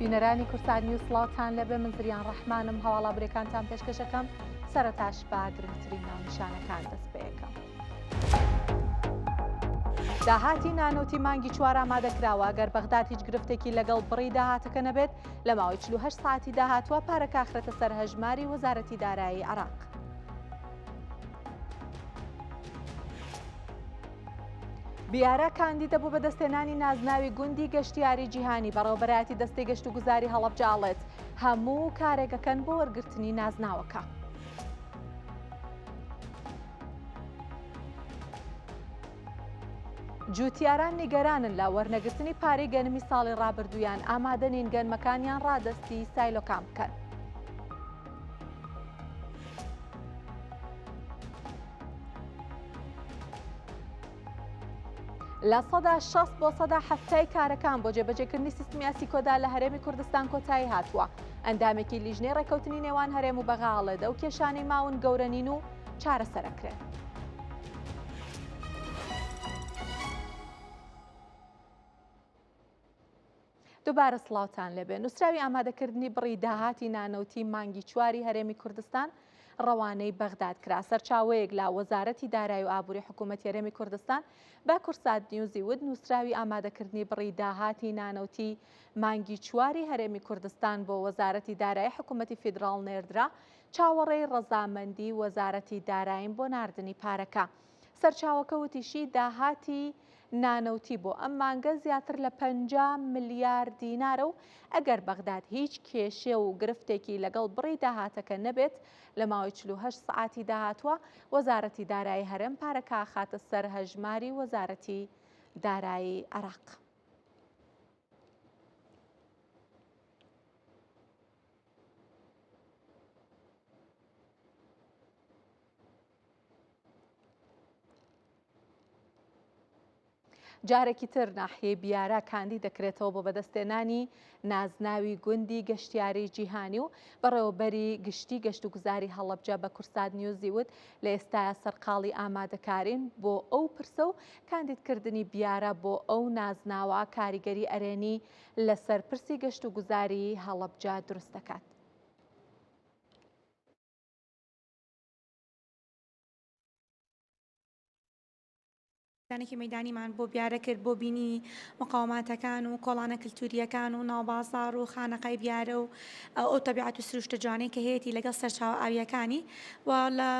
بینەرانی کورسان نیوز سڵاوتان لەبێ من زریان ڕەحمانم هەواڵا برێکانتان پێشکەشەکەم سەرەتاش با گرنگترین ناونیشانەکان دەست پێ یەکەم. داهاتی نانۆتی مانگی چوار ئامادەکراوە گەر بەغداد هیچ گرفتێکی لەگەڵ بڕی داهاتەکە نەبێت لە ماوەی 48 ساعتی داهاتوە پارەکە ئاخرێتە سەر هەژماری وەزارەتی دارایی عێراق. بیارە کاندیدە بوو بەدەستێنانی نازناوی گوندی گەشتیاری جیهانی بەڕێوەبەرایەتی دەستەی گەشت و گوزاری هەڵەبجاڵێت هەموو کارێکەکەن بۆ وەرگرتنی نازناوەکە. جوتیاران نیگەرانن لە وەرنەگرتنی پارەی گەنمی ساڵی ڕابردوویان ئامادە نین گەنمەکانیان ڕادەستی سایلۆکام بکەن. لە سەدا 60 بۆ سەدا هەفتەی کارەکان بۆ جێبەجێکردنی سیستمی یاسی کۆدا لە هەرێمی کوردستان کۆتایی هاتووە. ئەندامێکی لیژنەی ڕێکەوتنی نێوان هەرێم و بەغاڵێدا و کێشانەی ماون گەورەنین و چارەسەرەکرێن. دووبارە سڵاوتان لەبێ. نووسراوی ئامادەکردنی بڕی داهاتی نانەوتی مانگی چواری هەرێمی کوردستان ڕەوانەی بەغداد کرا. سەرچاوەیەک لا وەزارەتی دارایی و ئابووری حکوومەتی هەرێمی کوردستان بە کورسات نیوزی وت نووسراوی ئامادەکردنی بڕی داهاتی نانەوتی مانگی چواری هەرێمی کوردستان بۆ وەزارەتی دارایی حکوومەتی فیدراڵ نێردرا چاوەڕێی ڕەزامەندی وەزارەتی داراییم بۆ ناردنی پارەکە. سەرچاوەکە وتیشی داهاتی نانەوتی بۆ ئەم مانگە زیاتر لە 50 ملیار دینارە و ئەگەر بەغداد هیچ کێشێ و گرفتێکی لەگەڵ بڕی داهاتەکە نەبێت لە ماوەی 48 سعاتی داهاتوە وەزارەتی دارایی هەرێم پارەکە خاتە سەر هەژماری وەزارەتی دارایی عێراق. جارێکی تر ناحیەی بیارە کاندی دەکرێتەوە بۆ بەدەستێنانی نازناوی گوندی گەشتیاری جیهانی و بەڕێوەبەری گشتی گەشت و گوزاری هەڵەبجە بە کورسات نیوزی وت لە ئێستاە سەرقاڵی ئامادەکارین بۆ ئەو پرسە و کاندیدکردنی بیارە بۆ ئەو نازناوە کاریگەری ئەرێنی لەسەر پرسی گەشت و گوزاری هەڵەبجە دروست دەکات. دانێکی مەدانیمان بۆ بیارە کرد بۆ بینی مقاوماتەکان و کۆڵانە کللتوریەکان و ناوبازار و خانەقای بیارە و ئەو تەبیعەت و سروشتە جوانەی کە هەیەی لەگەڵ سەرچاوە ئاویەکانی و لە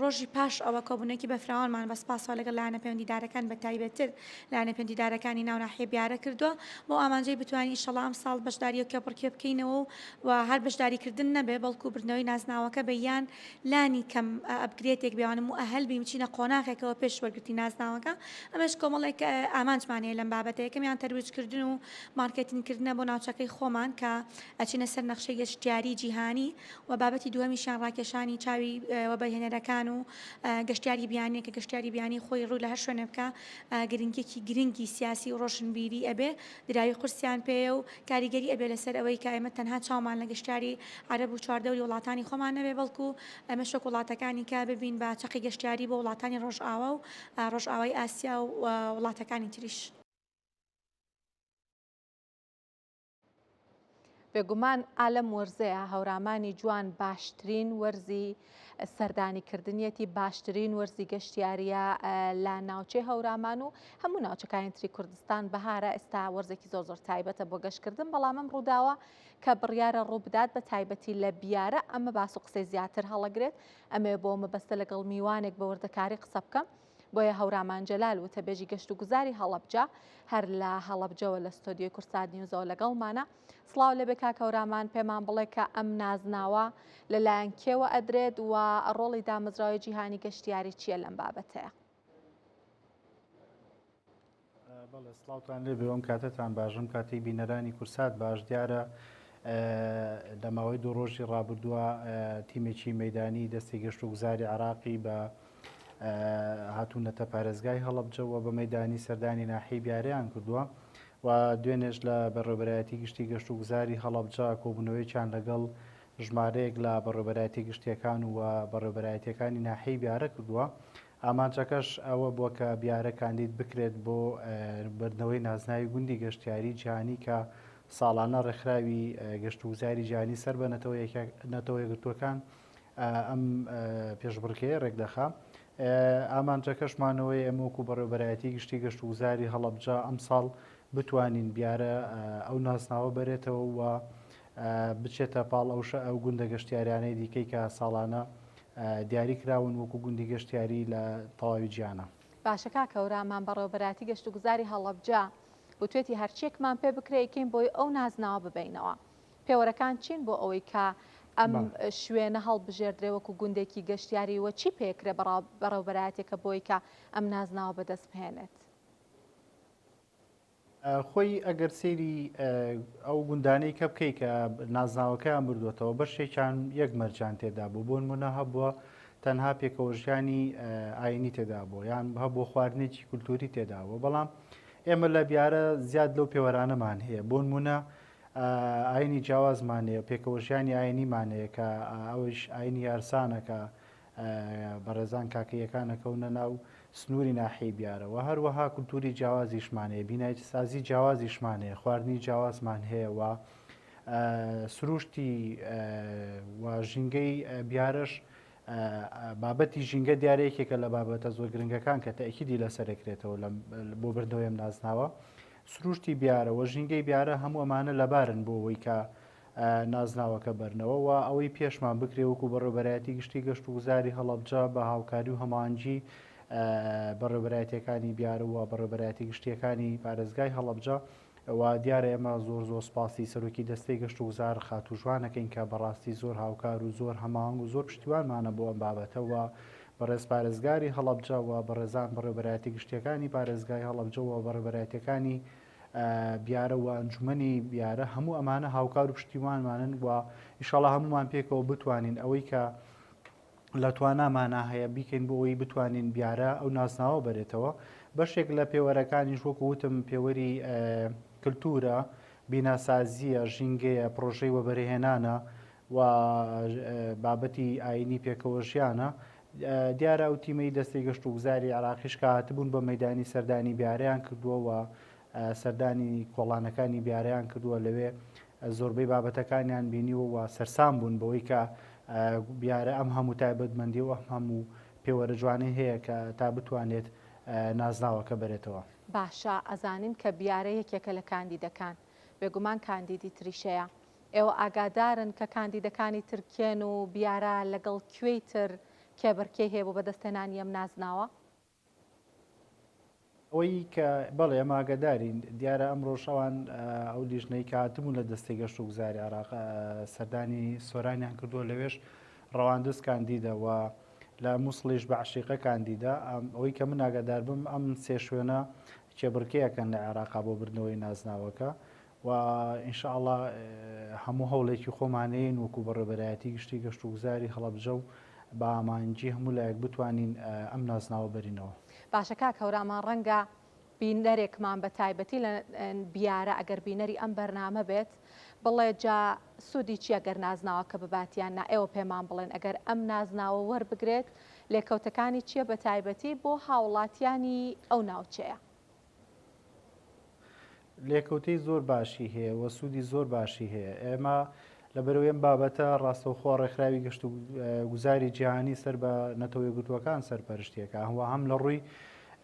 ڕۆژی پاش ئەوە کۆبوونێکی بەفراوانمان بە سپاسەوە لەگەڵ لایەنە پەیوەندیدارەکان بە تایبەتتر لایەنە پەیوەندیدارەکانی ناو ناحیە بیارە کردووە بۆ ئامانجەی بتوانین ئینشەڵا ئەم ساڵ بەشداری و کێپڕکێ بکەینەوە و هەر بەشداریکردن نەبێ بەڵکو بردنەوەی نازناوەکە بە یان لانی کەم ئەپگرێتێک بێوانم و ئەهەل بیم چینە قۆناغێکەوە پێش وەرگرتی نازناوەکە ئەمەش کۆمەڵێک ئامانجمانەیە لەم بابەتە یەکەمیان تەرویجکردن و مارکێتینگکردنە بۆ ناوچەکەی خۆمان کە ئەچینە سەر نەخشەی گەشتیاری جیهانی و بابەتی دووەمیشیان ڕاکێشانی چاوی وەبەرهێنەرەکان و گەشتیاری بیانی کە گەشتیاری بیانی خۆی ڕووی لە هەر شوێنە بکە گرنگێکی گرنگی سیاسی و ڕۆشنبیری ئەبێ دراوی قورسیان پێ و کاریگەری ئەبێ لەسەر ئەوەی کە ئێمە تەنها چاومان لە گەشتیاری عەرەب و چواردەوری وڵاتانی خۆمان نەبێ بەڵکو ئەمە شەک وڵاتەکانی کە ببین بە چەقی گەشتیاری بۆ وڵاتانی ڕۆژئاوا و ڕۆژئاوای ئاسیا و وڵاتەکانی تریش. بێگومان ئالەم وەرزەیە هەورامانی جوان باشترین وەرزی سەردانیکردنیەتی باشترین وەرزی گەشتیاریە لە ناوچەی هەورامان و هەموو ناوچەکانی تری کوردستان بەهارە ئێستا وەرزێکی زۆر تایبەتە بۆ گەشتکردن بەڵام ئەم ڕووداوە کە بڕیارە ڕوو بدات بە تایبەتی لە بیارە ئەمە باس و قسەی زیاتر هەڵەگرێت ئەمێ بۆ مەبەستە لەگەڵ میوانێک بە وردەکاری قسە بکەم بۆیە هەورامان جەلال و تەبێژی گەشت و گوزاری هەڵەبجە هەر لە هەڵەبجەوە لە ستۆدیۆی کورسات نیوزەوە لەگەڵمانە. سڵاو لەبێ کاکە هەورامان پێمان بڵێ کە ئەم نازناوە لەلایەن کێوە ئەدرێت و ڕۆڵی دامەزراوی جیهانی گەشتیاری چییە لەم بابەتەیە؟ بەڵێ سڵاوتان لێبێ ئەم کاتتان باشم کاتی بینەرانی کورسات باش دیارە لە ماوەی دوو ڕۆژی ڕابردووە تیمێکی مەدانی دەستی گەشت و گوزاری عێراقی بە هاتوونەتە پارێزگای هەڵەبجەوە بە مەدانی سەردانی ناحیەی بیارەیان کردووە و دوێنێش لە بەڕێوەبەرایەتی گشتی گەشت و گوزاری هەڵەبجە کۆبوونەوەیان لەگەڵ ژمارەیەک لە بەڕێوەبەرایەتی گشتیەکان و بەڕێوەبەرایەتیەکانی ناحیەی بیارە کردووە. ئامانجەکەش ئەوە بووە کە بیارە کاندید بکرێت بۆ بردنەوەی نازناوی گوندی گەشتیاری جیهانی کە ساڵانە ڕێکخراوی گەشت و وزاری جیهانی سەر بە نەتەوە یەکگرتووەکان ئەم پێشبڕکەیە ڕێکدەخا. ئامانجەکەشمانەوەی ئەمە وەکو بەڕێوەبەرایەتی گشتی گەشت و وزاری هەڵەبجە ئەم ساڵ بتوانین بیارە ئەو ناسناوە بەرێتەوە و بچێتە پاڵ ئەو گوندە گەشتیاریانەی دیکەی کە ساڵانە دیاری کراون وەکو گوندی گەشتیاری لە تەواوی گیانە. باشە کاکەورامان بەڕێوەبەرایەتی گەشت و گوزاری هەڵەبجە وتوێتی هەرچێکمان پێ بکرێکین بۆی ئەو نازناوە ببینەوە. پێوەرەکان چین بۆ ئەوەی کە ئەم شوێنە هەڵبژێردرێ وەکو گوندێکی گەشتیاری وە چی پێکرێ بەڕێوەبەرایەتێکە بۆی کە ئەم نازناوە بەدەست بهێنێت؟ خۆی ئەگەر سێری ئەو گوندانەی کە بکەی کە نازناوەکەیان بردوێتەوە بەشێکیان یەک مەرجان تێدا بوو بۆ نمونە هەبووە تەنها پێکەوەژیانی ئاینی تێدا بوو یان هەبوو خواردنێکی کولتوری تێدا بوو بەڵام ئێمە لە بیارە زیاد لەو پێوەرانەمان هەیە بۆ نمونە ئاینی جیاوازمان هەیە پێکەوەژیانی ئاینیمان هەیە کە ئەوش ئاینی یارسانەکە بەڕێزان کاکەیەکانەکەونە ناو سنووری ناحی بیارەوە هەروەها کولتوری جیاوازیشمان هەیە بینایەتی سازی جیاوازیشمان هەیە خواردنی جیاوازمان هەیە و سروشتی و ژینگەی بیارش بابەتی ژینگە دیارەیەکێکە لە بابەتە زۆر گرنگەکان کە تەئکیدی لەسەرکرێتەوە بۆ بردنەوەی ئەم نازناوە سروشتی بیارەوە ژینگەی بیارە هەموو ئەمانە لەبارن بۆ ئەوەی کە نازناوەکە بەرنەوە و ئەوەی پێشمان بکرێ وەکو بەڕێوەبەرایەتی گشتی گەشت و وزاری هەڵەبجە بە هاوکاری و هەماهەنگی بەڕێوەبەرایەتیەکانی بیارە و بەڕێوەبەرایەتی گشتیەکانی پارێزگای هەڵەبجە و دیارە ئێمە زۆر سپاسی سەرۆکی دەستەی گەشت و وزار خاتوژوانەکەین کە بەڕاستی زۆر هاوکار و زۆر هەماهەنگ و زۆر پشتیوانمانە بۆ ئەم بابەتەوە بەڕێز پارێزگاری هەڵەبجە و بەڕێزان بەڕێوەبەرایەتی گشتیەکانی پارێزگای هەڵەبجە و بەڕێوەبەرایەتیەکانی بیارە و ئەنجومەنی بیارە هەموو ئەمانە هاوکار و پشتیوانمانن و ئیشەڵا هەمومان پێکەوە بتوانین ئەوەی کە لە توانامانە هەیە بیکەین بۆ ئەوەی بتوانین بیارە ئەو ناسناوە بەرێتەوە بەشێک لە پێوەرەکانیش وەکو وتم پێوەری کللتورە بیناسازیە ژینگەیە پرۆژەی وەبەرهێنانە و بابەتی ئاینی پێکەوەژیانە دیارە ئەو تیمەی دەستی گەشت و گوزاری عراقیش کە هاتبوون بە مەیدانی سەردانی بیارەیان کردووە و سەردانی کۆڵانەکانی بیارەیان کردووە لەوێ زۆربەی بابەتەکانیان بینیوە و سەرسام بوون بەوەی کە بیارە ئەم هەموو تایبەتمەندی و ئەم هەموو پێوەرە جوانەی هەیە کە تا بتوانێت نازناوەکە بێتەوە. باشە ئەزانین کە بیارە یەکێکە لە کاندیدەکان بێگومان کاندیدی تریشەیە ئێوە ئاگادارن کە کاندیدەکانی ترکێن و بیارە لەگەڵ کوێی تر کێبڕکەی هەیە بۆ بەدەستهێنانی ئەم نازناوە؟ ئەوەی کە بەڵێ ئەمە ئاگادارین دیارە ئەمڕۆ شەوان ئەو لیژنەی کە هاتبوون لە دەستی گەشت و گوزاری عراق سەردانی سۆرانیان کردووە لەوێش ڕەواندز کاندیدەوە لە مووسڵیش بە عشیقە کاندیدا ئەوەی کە من ئاگادار بم ئەم سێ شوێنە کێبڕکەیەکەن لە عێراقا بۆ بردنەوەی نازناوەکە و ئینشاءڵڵا هەموو هەوڵێکی خۆمانەیەن وەکو بەڕێوەبەرایەتی گشتی گەشت و گوزاری هەڵەبجە و بە ئامانجی هەموو لایەک بتوانین ئەم نازناوە بەرینەوە. باشە کاکەورامان ڕەنگە بینەرێکمان بە تایبەتی لە بیارە ئەگەر بینەری ئەم بەرنامە بێت بڵێ جا سوودی چی ئەگەر نازناوە کە بباتیان نا ئێوە پێمان بڵێن ئەگەر ئەم نازناوە وەربگرێت لێکەوتەکانی چییە بە تایبەتی بۆ هاوڵاتیانی ئەو ناوچەیە؟ لێکەوتەی زۆر باشی هەیە وە سوودی زۆر باشی هەیە ئێمە لەبەرەوەی بابەتە ڕاستەوخۆ ڕێکخراوی گەشت و گوزاری جیهانی سەر بە نەتەوە یەکگرتووەکان سەرپەرشتیەکە هەوە هەم لە ڕووی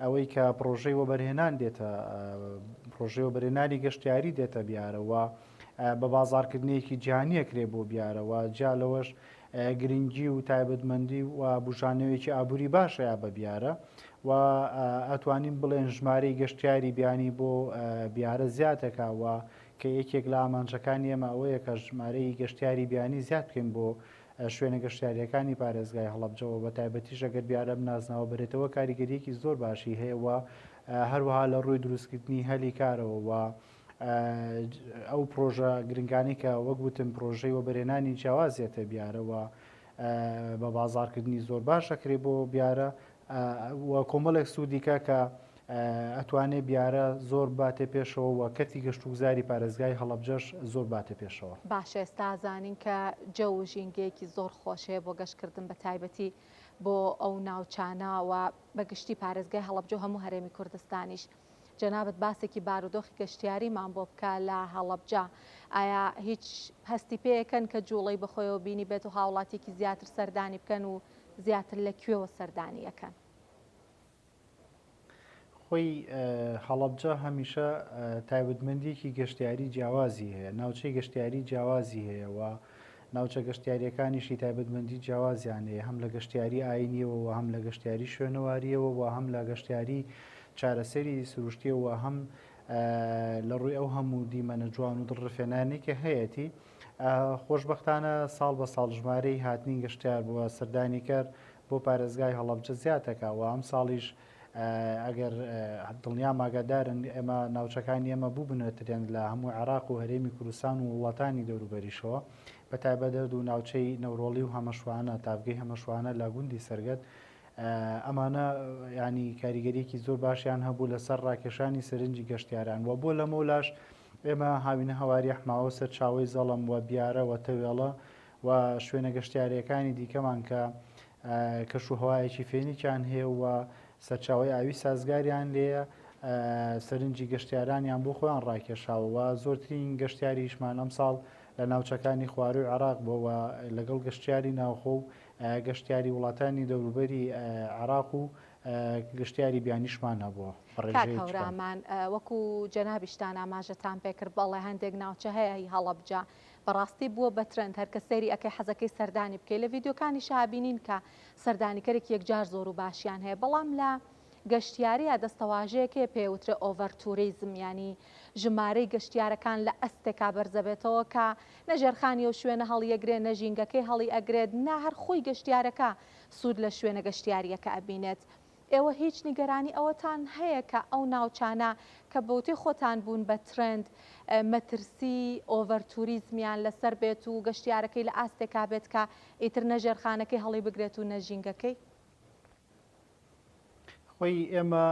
ئەوەی کە پرۆژەی وەبەرهێنان دێتە پرۆژەی وەبەرهێنانی گەشتیاری دێتە بیارەوە بە بازارکردنیەکی جیهانیەکرێ بۆ بیارەوە جا لەوەش گرنگی و تایبەتمەندی و بژانەوەیکی ئابووری باشەیە بە بیارە و ئەتوانین بڵێن ژمارەی گەشتیاری بیانی بۆ بیارە زیاتەکە و کە یەکێک لە ئامانجەکانی ئێمە ئەوەیە کە ژمارەی گەشتیاری بیانی زیاد بکەین بۆ شوێنە گەشتیاریەکانی پارێزگای هەڵەبجەوە بە تایبەتیش ئەگەر بیارە بنازناوە بێتەوە کاریگەریەکی زۆر باشی هەیە و هەروەها لە ڕووی دروستکردنی هەلی کارەوە و ئەو پرۆژە گرنگانی کە وەک وتم پرۆژەی وەبەرهێنانی جیاوازێتە بیارەوە بە بازارکردنی زۆر باشەکرێ بۆ بیارە و کۆمەڵێک سوودیکە کە ئەتوانێت بیارە زۆر باتێ پێشەوە و کەتی گەشت و گوزاری پارێزگای هەڵەبجەش زۆر باتێ پێشەوە. باش ئێستا زانین کە جە و ژینگەیەکی زۆر خۆشەیە بۆ گەشتکردن بە تایبەتی بۆ ئەو ناوچانە و بەگشتی پارێزگای هەڵەبجە و هەموو هەرێمی کوردستانیش جەنابەت باسێکی بارودۆخی گەشتیاریمان بۆ بکە لە هەڵەبجە ئایا هیچ هەستی پێیەکەن کە جوڵەی بەخۆیەوە بینی بێت و هاوڵاتێکی زیاتر سەردانی بکەن و زیاتر لەکوێوە سەردانی یەکەن؟ خۆی هەڵەبجە هەمیشە تایبەتمەندیەکی گەشتیاری جیاوازی هەیە، ناوچەی گەشتیاری جیاوازی هەیە و ناوچە گەشتیاریەکانیشی تایبەتمەندی جیاوازیان هەیە، هەم لە گەشتیاری ئاینیەوە هەم لە گەشتیاری شوێنەواریەوە و هەم لە گەشتیاری چارەسەری سروشتیەوە هەم لە ڕووی ئەو هەموو دیمەنە جوان و دڵڕفێنانێکە هەیەی خۆشببختانە ساڵ بە ساڵ ژمارەی هاتنی گەشتیار بووە سەردانی کرد بۆ پارێزگای هەڵەبجە زیاتەکەوە ئەم ساڵیش ئەگەر دڵنیا ماگادارن ئێمە ناوچەکانی ئێمە بوو بنێترێن لە هەموو عێراق و هەرێمی کوردستان و وڵاتانی دەوروبەریشەوە بە تایبەت و ناوچەی نەورۆڵی و هەمەشوانە تاافگەی هەمەشوانە لە گوندی سەرگەت ئەمانە ینی کاریگەریەکی زۆر باشیان هەبوو لەسەر ڕاکێشانی سەرنجی گەشتیاران وە بۆ لە مۆلاش ئێمە هاوینە هەواری حماوە سەر چاوەی زەڵم وە بیارە وە تەوێڵە و شوێنە گەشتیارەکانی دیکەمان کە کەش و هەوایەکی فێنیان هەیە و سەرچاوی ئاوی سازگاریان لێە سەرنجی گەشتیارانیان بۆ خۆیان ڕاکێشاوە زۆرترین گەشتیاریشمان ئەم ساڵ لە ناوچەکانی خواروی عراق بۆەوە لەگەڵ گەشتیاری ناوخۆ و گەشتیاری وڵاتانی دەوروبەری عراق و گەشتیاری بیانیشمان هەبووە هەورامان وەکو جەنابیشتان ئاماژەتان پێکرد بەڵێ هەندێک ناوچە هەیە هەڵەبجە بەڕاستی بووە بە ترند هەرکە سەیری ئەەکەی حەزەکەی سەردانی بکەیت لە ڤیددیوکانی شابینین کە سەردانیکەرێک یەکجار زۆر و باشیان هەیە بەڵام لە گەشتیاریە دەستەواژەیەکێ پێوترێ ئۆڤەر توریزم ینی ژمارەی گەشتیارەکان لە ئەستێکا بەرزەبێتەوە کە نەژێرخانی و شوێنە هەڵیەگرێ نەژینگەکەی هەڵی ئەگرێت نا هەر خۆی گەشتیارەکە سوود لە شوێنە گەشتیاریەکە ئەبینێت. ئێوە هیچ نیگەرانی ئەوەتان هەیە کە ئەو ناوچانە کە بەوتی خۆتان بوون بە ترند مەترسی ئۆڤەر توریزمیان لەسەر بێت و گەشتیارەکەی لە ئاستێکا بێت کە ئیتر نەژێرخانەکەی هەڵی بگرێت و نەژینگەکەی؟ خۆی ئێمە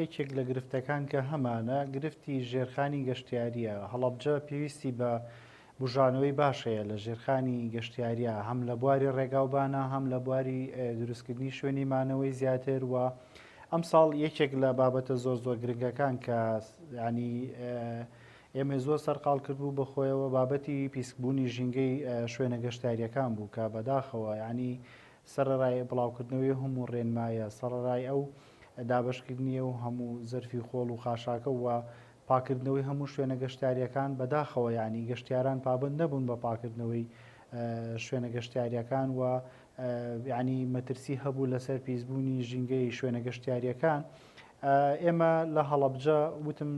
یەکێک لە گرفتەکان کە هەمانە گرفتی ژێرخانی گەشتیاریە هەڵەبجە پێویستی بە بژانەوەی باشەیە لە ژێرخانی گەشتیاریە هەم لە بواری ڕێگاوبانە هەم لە بواری دروستکردنی شوێنی مانەوەی زیاتر وە ئەم ساڵ یەکێک لە بابەتە زۆر زۆر گرنگەکان کە ینی ئێمە زۆر سەرقاڵ کردبوو بەخۆیەوە بابەتی پیسکبوونی ژینگەی شوێنە گەشتاریەکان بوو کە بەداخەوە ینی سەرڕای بڵاوکردنەوەی هەموو ڕێنمایە سەرڕای ئەو دابشکردنیە و هەموو زەرفی خۆڵ و خاشاکە وە پاکردنەوەی هەموو شوێنە گەشتاریەکان بەداخەوە ینی گەشتیاران پابند نەبوون بە پاکردنەوەی شوێنە گەشتاریەکان و ینی مەترسی هەبوو لەسەر پیسبوونی ژینگەی شوێنە گەشتاریەکان. ئێمە لە هەڵەبجە وتم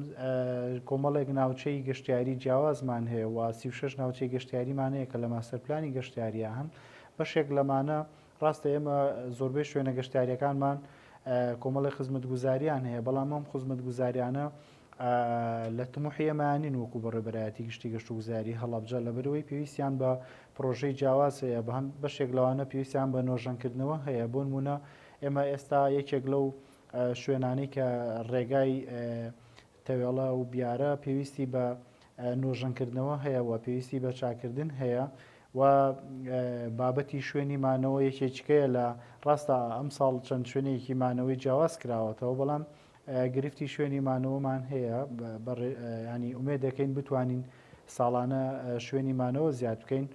کۆمەڵێک ناوچەی گەشتیاری جیاوازمان هەیە و 36 ناوچەی گەشتیاریمان هەیە کە لە ماستەرپلانی گەشتیاریە هەن بەشێک لەمانە ڕاستە ئێمە زۆربەی شوێنە گەشتاریەکانمان کۆمەڵی خزمەتگوزاریان هەیە بەڵام ئەم خزمەتگوزاریانە لە تموحی ئەمانین وەکو بەڕێبەرایەتی گشتی گەشت و گوزاری هەڵەبجە لەبەرەوەی پێویستیان بە پرۆژەی جیاواز هەیە بە هەم بەشێک لەوانە پێویستیان بە نۆژەنکردنەوە هەیە بۆ نمونە ئێمە ئێستا یەکێک لەو شوێنانەی کە ڕێگای تەوێڵە و بیارە پێویستی بە نۆژەنکردنەوە هەیە و پێویستی بە چاکردن هەیە و بابەتی شوێنی مانەوە یەکێکەیە لە ڕاستە ئەم ساڵ چەند شوێنێکی مانەوەی جیاواز کراوەتەوە بەڵام گرفتی شوێنی مانەوەمان هەیە ینی ئومێد دەکەین بتوانین ساڵانە شوێنی مانەوە زیاد بکەین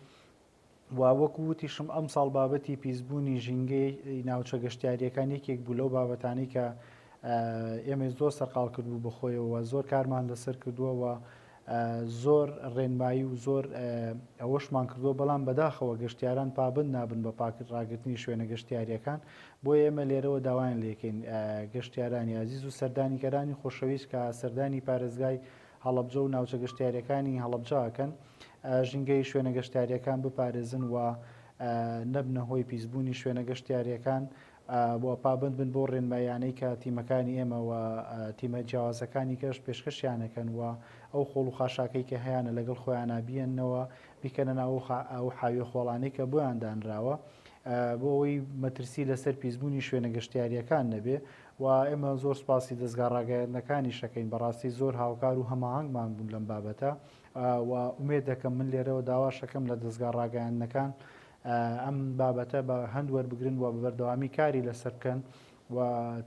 و وەکو وتیشم ئەم ساڵ بابەتی پیسبوونی ژینگەی ناوچە گەشتیاریەکان یەکێک بوو لەو بابەتانی کە ئێمە زۆر سەرقاڵ کردبوو بەخۆیەوە زۆر کارمان لەسەر کردووەوە زۆر ڕێنمایی و زۆر ئەوەشمان کردووە بەڵام بەداخەوە گەشتیاران پابند نابن بە پاکرد ڕاگررتنی شوێنە گەشتیاریەکان بۆ ئێمە لێرەوە داوایان لێکەین گەشتیارانی عزیز و سەردانیکەرانی خۆشەویست کە سەردانی پارێزگای هەڵەبجە و ناوچە گەشتیاریەکانی هەڵەبجەکەن ژینگەی شوێنە گەشتیاریەکان بپارێزن و نەبنە هۆی پیسبوونی شوێنە گەشتیاریەکان بۆ پابند بن بۆ ڕێنمایانەی کە تیمەکانی ئێمەوە تیمە جیاوازەکانی کەش پێشکەشیانەکەن و ئەو خۆڵ و خاشاکەی کە هەیەە لەگەڵ خۆیان نابیێنەوە بیکەنە ئەو حاوی خۆڵانەی کە بۆیان دانراوە بۆ ئەوەی مەترسی لەسەر پیسبوونی شوێنە گەشتیاریەکان نەبێ و ئێمە زۆر سپاسی دەستگا ڕاگەیاندنەکانی شەکەین بەڕاستی زۆر هاوکار و هەماهنگمان بوون لەم بابەتە و ئومێد دەکەم من لێرەوە داوا شەکەم لە دەستگا ڕاگەیاندنەکان ئەم بابەتە بە هەند وەربگرن و بە بەردەوامی کاری لەسەر بکەن و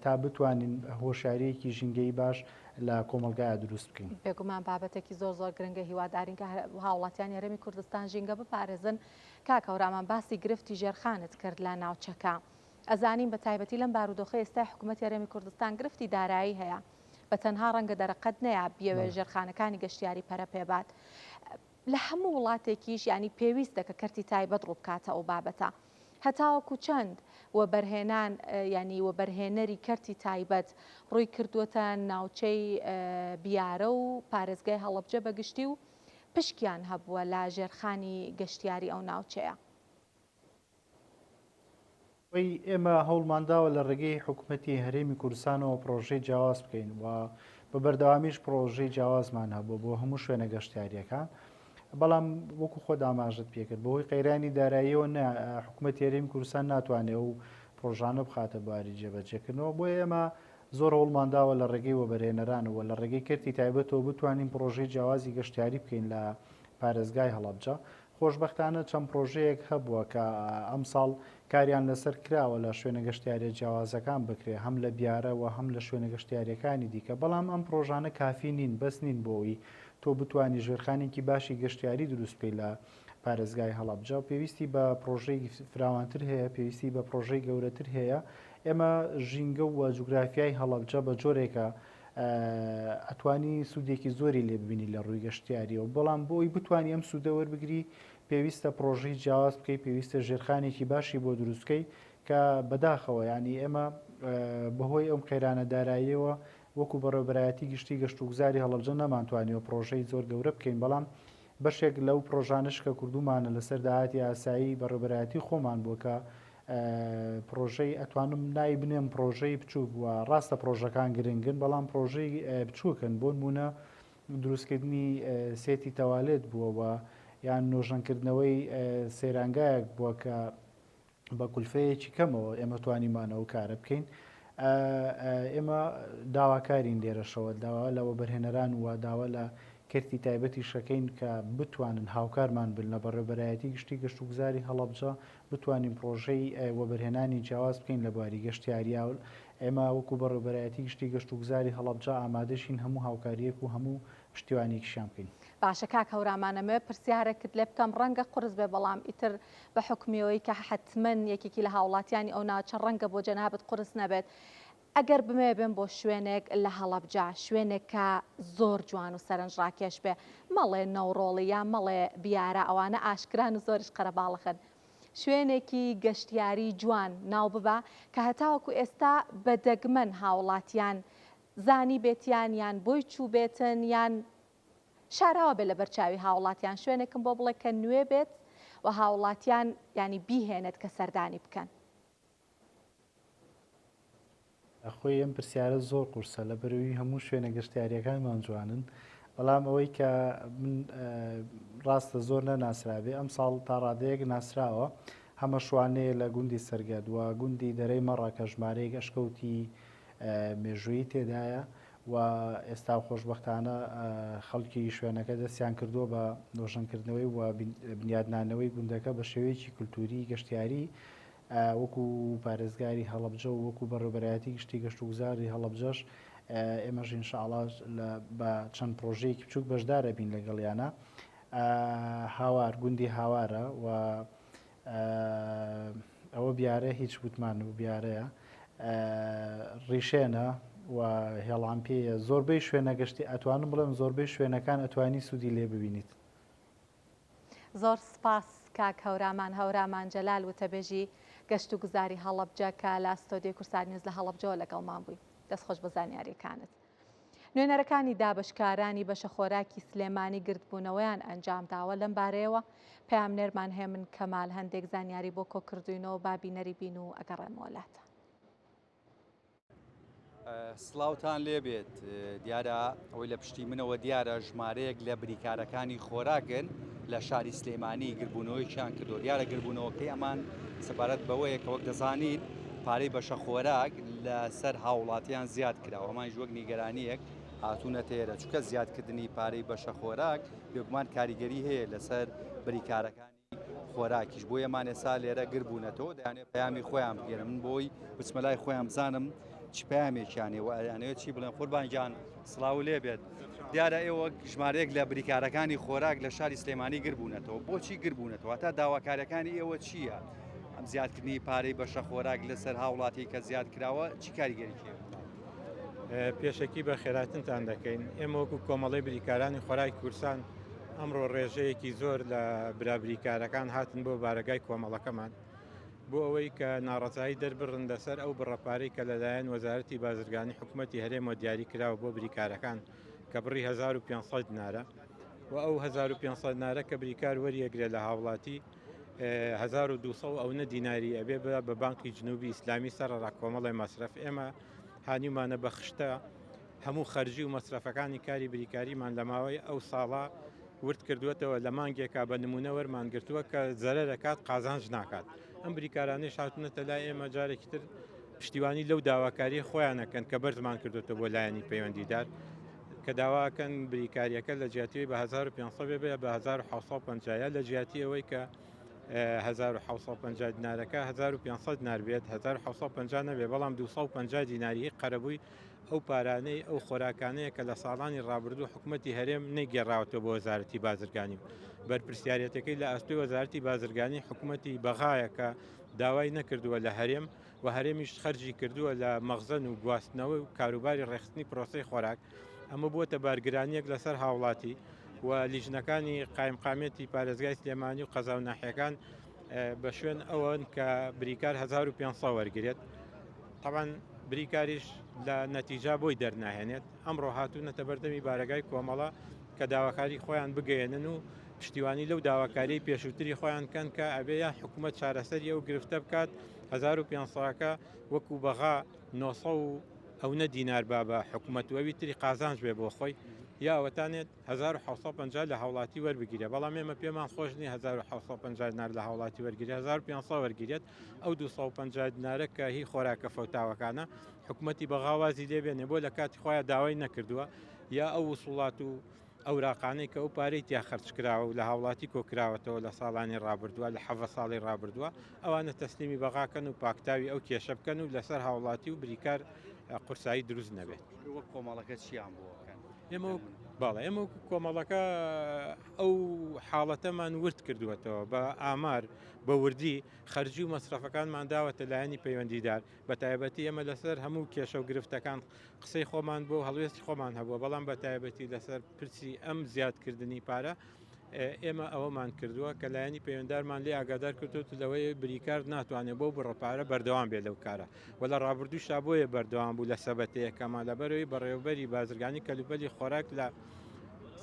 تا بتوانین هۆشیارەیەکی ژینگەی باش لە کۆمەلگایە دروست بکەین. بێگومان بابەتێکی زۆر گرنگە هیوادارین کە هاوڵاتیان یارەمی کوردستان ژینگە بپارێزن. کاک هەورامان باسی گرفتی ژێرخانت کرد لە ناوچەکە. ئەزانین بە تایبەتی لەم بارودۆخە ئێستا حکوومەت یارەمی کوردستان گرفتی دارایی هەیە، بە تەنها ڕەنگە دەرەقەت نەیە بیەوێ ژێرخانەکانی گەشتیاری پەرەپێبات. لە هەموو وڵاتێکیش ینی پێویستە کە کەرتی تایبەت ڕوو بکاتە ئەو بابەتە. هەتاوەکو چەند وەبەرهێنان ینی وەبەرهێنەری کەرتی تایبەت ڕووی کردووەتە ناوچەی بیارە و پارێزگای هەڵەبجە بەگشتی و پشکیان هەبووە لە ژێرخانی گەشتیاری ئەو ناوچەیە. ئێمە هەوڵمانداوە لە ڕێگەی حکوومەتی هەرێمی کوردستانەوە پرۆژەی جیاواز بکەین و بە بەردەوامیش پرۆژەی جیاوازمان هەبوو بۆ هەموو شوێنە گەشتیاریەکان. بەڵام وەکو خۆ داماژت پێکرد بەهۆی قەیرانی داراییەوە حکوومەتی هەرێمی کوردستان ناتوانێت و پرۆژانە بخاتە باری جێبەجێکردنەوە. بۆ ئێمە زۆر هەوڵمانداوە لە ڕێگەی وەبەرهێنەرانەوە لە ڕێگەی کەرتی تایبەتەوە بتوانین پرۆژەی جیاوازی گەشتیاری بکەین لە پارێزگای هەڵەبجە. خۆشبەختانە چەند پرۆژەیەک هەبووە کە ئەم ساڵ کاریان لەسەر کراوە لە شوێنە گەشتیاری جیاوازەکان بکرێ هەم لە بیارەوە هەم لە شوێنە گەشتیاریەکانی دیکە. بەڵام ئەم پرۆژانە کافی نین، بەس نین بۆەوەی تۆ بتوانی ژێرخانێکی باشی گەشتیاری دروست بکەی لە پارێزگای هەڵەبجە. پێویستی بە پرۆژەی فراوانتر هەیە، پێویستی بە پرۆژەی گەورەتر هەیە. ئێمە ژینگە و جوگرافیای هەڵەبجە بە جۆرێکە ئەتوانی سوودێکی زۆری لێ ببینی لە ڕووی گەشتیاریەوە. بەڵام بۆی بتوانی ئەم سوودە وەربگری پێویستە پرۆژەی جیاواز بکەی، پێویستە ژێرخانێکی باشی بۆ دروستکەی کە بەداخەوە ینی ئێمە بەهۆی ئەم قەیرانە داراییەوە وەکو بەڕێوەبەرایەتی گشتی گەشت و گوزاری هەڵەبجە نەمانتوانیەوە پرۆژەی زۆر گەورە بکەین. بەڵام بەشێک لەو پرۆژانش کە کردومانە لەسەر داهاتی ئاسایی بەڕێوەبەرایەتی خۆمان بووە کە پرۆژەی ئەتوانم نای بنێم پرۆژەی بچووک وە ڕاستە پرۆژەکان گرنگن، بەڵام پرۆژەی بچووکن بۆ نمونە دروستکردنی سێتی تەوالێت بووەوە یان نۆژەنکردنەوەی سەیرانگایەک بووە کە بە کولفەیەکی کەمەوە ئێمە توانیمانەوە کارە بکەین. ئێمە داواکارین لێرەشەوە داوا لەوە بەرهێنەران وە داوا لە کەرتی تایبەتی شەکەین کە بتوانن هاوکارمان بن لە بەڕێوەبەرایەتی گشتی گەشت و گوزاری هەڵەبجە بتوانین پرۆژەی وەبەرهێنانی جیاواز بکەین لە بواری گەشتیاریا. ئێمە وەکو بەڕێوەبەرایەتی گشتی گەشت و گوزاری هەڵەبجە ئامادەشین هەموو هاوکاریەک و هەموو پشتیوانێکیشان بکەین. باشە کاک هەورامانەمە پرسیارێکت لێ بکەم ڕەنگە قورس بێ، بەڵام ئیتر بە حکمیەوەی کە حتمەن یەکێکی لە هاوڵاتیانی ئەو ناوچە ڕەنگە بۆ جەنابەت قورس نەبێت. ئەگەر بمێ بێن بۆ شوێنێک لە هەڵەبجە، شوێنێک کە زۆر جوان و سەرنجڕاکێش بێ، مەڵێ نەوڕۆڵی یا مەڵێ بیارە ئەوانە ئاشکران و زۆریش قەرەباڵەخن، شوێنێکی گەشتیاری جوان ناو ببە کە هەتاوەکو ئێستا بە دەگمەن هاوڵاتیان زانی بێتیان یان بۆی چوو بێتن یان شاراوە بێ لە بەرچاوی هاوڵاتیان، شوێنێکم بۆ بڵێ کە نوێ بێت و هاوڵاتیان ینی بیهێنێت کە سەردانی بکەن. خۆی ئەم پرسیارە زۆر قورسە لە بەرەوەی هەموو شوێنە گەشتیاریەکانمان جوانن، بەڵام ئەوەی کە من ڕاستە زۆر نەناسرابێ ئەم ساڵ تا ڕادەیەک ناسراوە هەمە شوانەیە لە گوندی سەرگەد و گوندی دەرەی مەڕە کە ژمارەیەک ئەشکەوتی مێژووی تێدایە و ئێستا خۆشبەختانە خەڵکی شوێنەکە دەستیان کردووە بە نۆژەنکردنەوەی و بنیادنانەوەی گوندەکە بە شێوەیەکی کولتوری گەشتیاری وەکو پارێزگاری هەڵەبجە و وەکو بەڕێوەبەرایەتی گشتی گەشت و گوزاری هەڵەبجەش ئێمەش ئینشاءڵڵا بە چەند پرۆژەیەکی بچووک بەشدارە بین لەگەڵیانە. هاوار گوندی هاوارە و ئەوە بیارە هیچ وتمان و بیارەیە ڕیشێنە و هێڵان پێیە. زۆربەی شوێنە گەشتی ئەتوانم بڵێم زۆربەی شوێنەکان ئەتوانی سوودی لێ ببینیت. زۆر سپاس کاک هەورامان جەلال وتەبێژی گەشت و گوزاری هەڵەبجە کە لە ئەستۆدیۆی کورسان نیوز لە هەڵەبجەوە لەگەڵمان بووی. دەستخۆش بە زانیاریەکانت. نوێنەرەکانی دابشکارانی بەشە خۆراکی سلێمانی گرتبوونەوەیان ئەنجام داوە لەم بارەیەوە پەیامنێرمان هەیە من کەمال هەندێک زانیاری بۆ کۆکردوینەوە بابینەری بین و ئەگەڕێمەوەلاتە. سڵاوتان لێبێت. دیارە ئەوەی لە پشتی منەوە دیارە ژمارەیەک لە بریکارەکانی خۆراکن لە شاری سلێمانی گربوونەوەیشیان کردو. دیارە گربوونەوەکەی ئەمان سەبارەت بەوەیە کە وەک دەزانین پارەی بەشە خۆراک لەسەر هاوڵاتیان زیاد کراوە. ئەمانش وەک نیگەرانیەک هاتوونە تێرە چونکە زیادکردنی پارەی بەشە خۆراک بێگومان کاریگەری هەیە لەسەر بریکارەکانی خۆراکیش بۆ ئێمان ئێستا لێرە گربوونەتەوە دەیانێت پەیامی خۆیان بگێرن من بۆی بچمەلای خۆیان بزانم چی پەیامێکیانێ ویانەوێت چی بڵێن قوربانگیان سڵاو لێ بێت دیارە ئێوە ژمارەیەک لە بریکارەکانی خۆراک لە شاری سلێمانی گربوونەتەوە بۆچی گربوونەتەوە تا داواکاریەکانی ئێوە چییە ئەم زیادکردنی پارەی بەشە خۆراک لەسەر هاوڵاتی کە زیاد کراوە چی کاریگەری کێ پێشەکی بە خێراتنتان دەکەین ئێمە وەکو کۆمەڵی بریکارانی خۆراکی کورسان ئەمڕۆ ڕێژەیەکی زۆر لە برابریکارەکان هاتن بۆ بارگای کۆمەڵەکەمان بۆ ئەوەی کە ناڕەزایی دەربڕن لەسەر ئەو بڕەپارەی کە لەلایەن وەزارەتی بازرگانی حکوومەتی هەرێمەوە دیاری کراوە بۆ بریکارەکان کە بڕی 1500 دینارە و ئەو 1500 دینارە کە بریکار وەریەگرێ لە هاوڵاتی 1200 ئەو نە دیناری ئەبێ بە بانکی جنوبی ئیسلامی سەرڕا کۆمەڵی مەصرف ئێمە هانیمانە بە خشتە هەموو خەرجی و مەصرفەکانی کاری بریکاریمان لە ماوەی ئەو ساڵا ورد کردوێتەوە لە مانگێکا بە نمونە وەرمان گرتووە کە زەرە دەکات قازانج ناکات ئەم بریکارانەی هاتوونەتە لای ئێمە جارێکی تر پشتیوانی لەو داواکاری خۆیانەکەن کە بەرزمان کردوێتە بۆ لایەنی پەیوەندیدار کە داواکەن بریکاریەکە لە جیاتی بە 1500 بێ بە 1550 لە جیاتی ئەوەی کە 1550 دینارەکە 1500 دینار بێت 1550 نەبێ بەڵام 250 دیناری قەرەبووی ئەو پارانەی ئەو خۆراکانەیە کە لە ساڵانی ڕابردوو حکوومەتی هەرێم نەیگەڕاوەتەوە بۆ وەزارەتی بازرگانی بەرپرسیارەتەکەی لە ئەستۆی وەزارەتی بازرگانی حکوومەتی بەغایە کە داوای نەکردووە لە هەرێم و هەرێمیش خەرجی کردووە لە مەخزن و گواستنەوە و کاروباری ڕێخستنی پرۆسی خۆراک ئەمە بووە بارگرانیەک لەسەر هاوڵاتی و لیژنەکانی قایمقامێتی پارێزگای سلێمانی و قەزا و ناحیەکان بە شوێن ئەوەن کە بریکار 1500 وەرگێت طبعاً بریکاریش لە نەتیجا بۆی دەرناهێنێت ئەمڕۆ هاتوونەتە بەردەمی بارگای کۆمەڵە کە داواکاری خۆیان بگەێنن و پشتیوانی لەو داواکاری پێشووتری خۆیان کەن کە ئەبێ یا حکوومەت چارەسەری ئەو گرفتە بکات 1500کە وەکو بەغا 900 ئەو نە دینار با بە حکوومەتوەوی تری قازانج بێ بۆ خۆی یاوەتانێت 1650 لە هاوڵاتی وەربگیرە بەڵام ئێمە پێمان خۆشنی 1650 دینار لە هاوڵاتی وەرگیری 1500 وەرگیرێت ئەو 250 دینارە کە هی خۆراکە فەوتاوەکانە حکوومەتی بەغاوازی لێبێنێ بۆ لە کاتی خۆیان داوای نەکردووە یا ئەو وسوڵات و ئەوراقانەی کە ئەو پارەی تیا خەرج کراوە و لە هاوڵاتی کۆکراوەتەوە لە ساڵانی ڕابردووە لە 7 ساڵی ڕابردووە ئەوانە تەسلیمی بەغاکەن و پاکتاوی ئەو کێشە بکەن و لەسەر هاوڵاتی و بریکار قورسایی دروست نەبێت وەک کۆمەڵەکە چیان بۆکەن ئێمە باڵێ ئێمە کۆمەڵەکە ئەو حاڵەتەمان ورد کردووەتەوە بە ئامار بە وردی خەرجی و مەصرفەکانمان داوەتە لایەنی پەیوەندیدار بە تایبەتی ئێمە لەسەر هەموو کێشە و گرفتەکان قسەی خۆمان بۆ هەڵوێستی خۆمان هەبووە بەڵام بە تایبەتی لەسەر پرسی ئەم زیادکردنی پارە ئێمە ئەوەمان کردووە کە لایەنی پەیوەنددارمان لێ ئاگادار کردوت لەوەی بریکار ناتوانێت بۆ بڕەپارە بەردەوام بێت لەو کارە و لە ڕابردوو شابۆیە بەردەوام بوو لە سەبەتەیەکەمان لەبەرەوەی بەڕێوەبەری بازرگانی کەلوپەلی خۆراک لە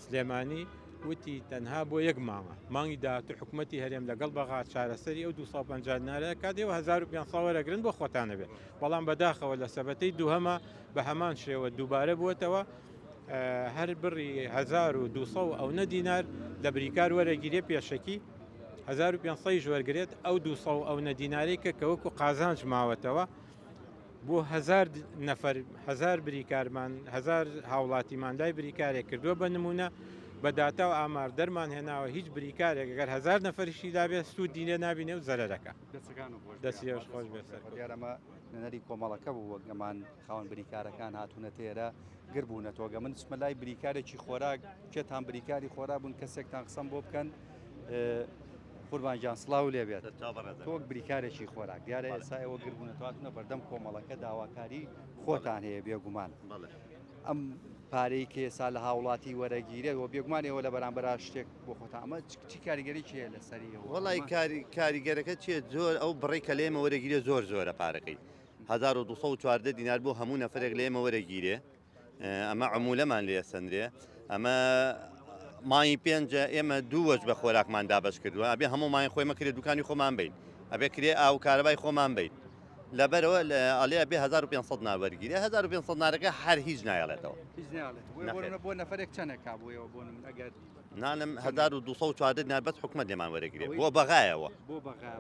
سلێمانی وتی تەنها بۆ یەک مانگی داهاتوو حکوومەتی هەرێم لەگەڵ بەغا چارەسەری ئەو 250 دینارە کاتێەوە 1500 وەرەگرن بۆ خۆتانە بێت بەڵام بەداخەوە لە سەبەتەی دووهەمە بە هەمان شێوە دووبارە بووەتەوە هەر بڕی 1200 ئەو نە دینار لە بریکار وەرەگیرێ پێشەکی 1500 وەرگێت ئەو 200 ئەو نە دینارێک کە وەکو قازانج ماوەتەوە بۆ 1000 نەفەر 1000 بریکارمان 1000 هاوڵاتیمان لای بریکارێک کردووە بە نمونە بە داتا و ئامار دەرمان هێناوە هیچ بریکارێک ئەگەر 1000 نەفەریشی دابێت سوود دینێ نابینێ و زەرەرەکە دەستیێش خۆش بێسەر دیارەمە نەری کۆمەڵەکە بوو وەگەمان خاوەن بریکارەکان هاتوونە تێرە گربوونەتەوەگە من چمە لای بریکارێکی خۆراک کێتان بریکاری خۆرا بوون کەسێکتان قسەم بۆ بکەن قوربانجان سڵاو لێبێت تۆک بریکارێکی خۆراک دیارە ئێستا ئێوە گربوونەتەواتونە بەردەم کۆمەڵەکە داواکاری خۆتان هەیە بێگومان ئەم پارەی کە ئێستا لە هاوڵاتی وەرەگیرێت و بێگومانەوە لە بەرامبەر شتێک بۆ خۆتان ئەمە چی کاریگەری چیە لەسەری وڵی کاریگەرەکە چیە زۆر ئەو بڕی کە لێمە وەرەگیرێ زۆر زۆرە پارەکەی 1240 دینار بۆ هەموو نەفرێک لێمە وەرەگیرێ ئەمە عمولەمان لێ سندرێ ئەمە مای پێنجە ئێمە دوو وەج بە خۆراکمان دابش کردووە ئەبێ هەموو مای خۆی مەکرێت دوکانی خۆمان بین ئەبێ کرێ ئاو کارەبای خۆمان بین لەبەرەوە ئەڵێ بێ 1500 ناوەرگیری 1500 نارەکە هەر هیچ نایڵێتەوە بۆ نەفرێک چەندێکا بۆیەوە بۆ ئەگەر نانم 1240 دینار بەس حکومەت لێمان وەرەگیرێ بۆ بەغایەوە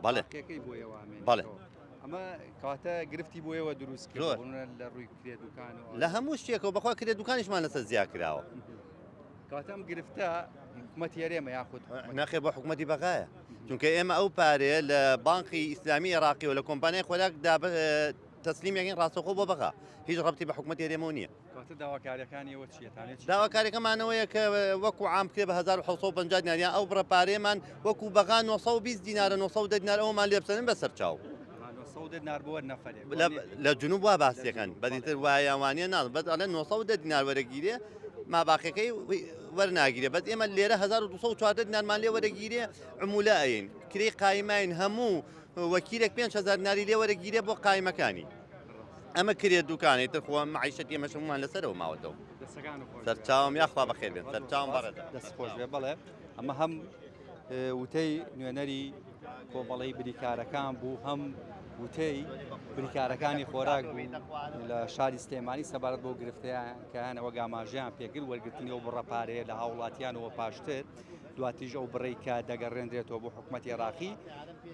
بەڵێ بەڵێ ئەمە کاتە گرفتی بۆیەوە دروست لە ڕووی کرێ دوکان لە هەموو شتێکەوە بەخوا کرێ دوکانیشمان لەسەر زیاد کراوە کاتەم گرفتە حکوومەتی هەرێمە یاخود ناخێ بۆ حکوومەتی بەغایە چونکە ئێمە ئەو پارێ لە بانقی ئیسلامی عێراقی و لە کۆمپانیای خۆراک تەسلیمیەکەین ڕاستەخۆ بۆ بەغا هیچ ڕەبتی بە حکوومەتی هەرێمەوە نییە. داواکاریەکانیەوە چیە داواکاریەکەمانەوەیە کە وەکو عام کرێ بە 1750 دیناریان ئەو بڕە پارێمان وەکو بەغا 920 دینارە 900 دینار ئەومان لێ بسەرن بەسەر چاو لە جنوب وا باسیەکەن بەدیتر وایەوانە ناڵ بەس ئەلە 900 دینار وەرەگیرێ ماباقەکەی وەرناگیرێ بەس ئێمە لێرە 1240 دینارمان لێ وەرەگیرێ عمولایین کرێی قایماین هەموو وەکیلێک 5000 دیناری لێ وەرەگیرێ بۆ قایمەکانی ئەمە کرێت دوکانی ترخوا معیشەتی ئێمەشمان لەسەرەوە ماوەتەوە سەرچاوم یاخوا بەخێر بێن سەرچاوم بەڕێدا دەست خۆش بێ بڵێ ئەمە هەم وتەی نوێنەری کۆمەڵی بریکارەکان بوو هەم وتەی بریکارەکانی خۆراک لە شاری سلێمانی سەبارەت بۆ گرفتەیەکانەوە گاماژیان پێگر وەرگرتنی و بڕەپارەیە لە هاوڵاتیانەوە پاشتر دواتیژ ئەو بڕێی کە دەگەڕێنرێتەوە بۆ حکوومەتی عێراقی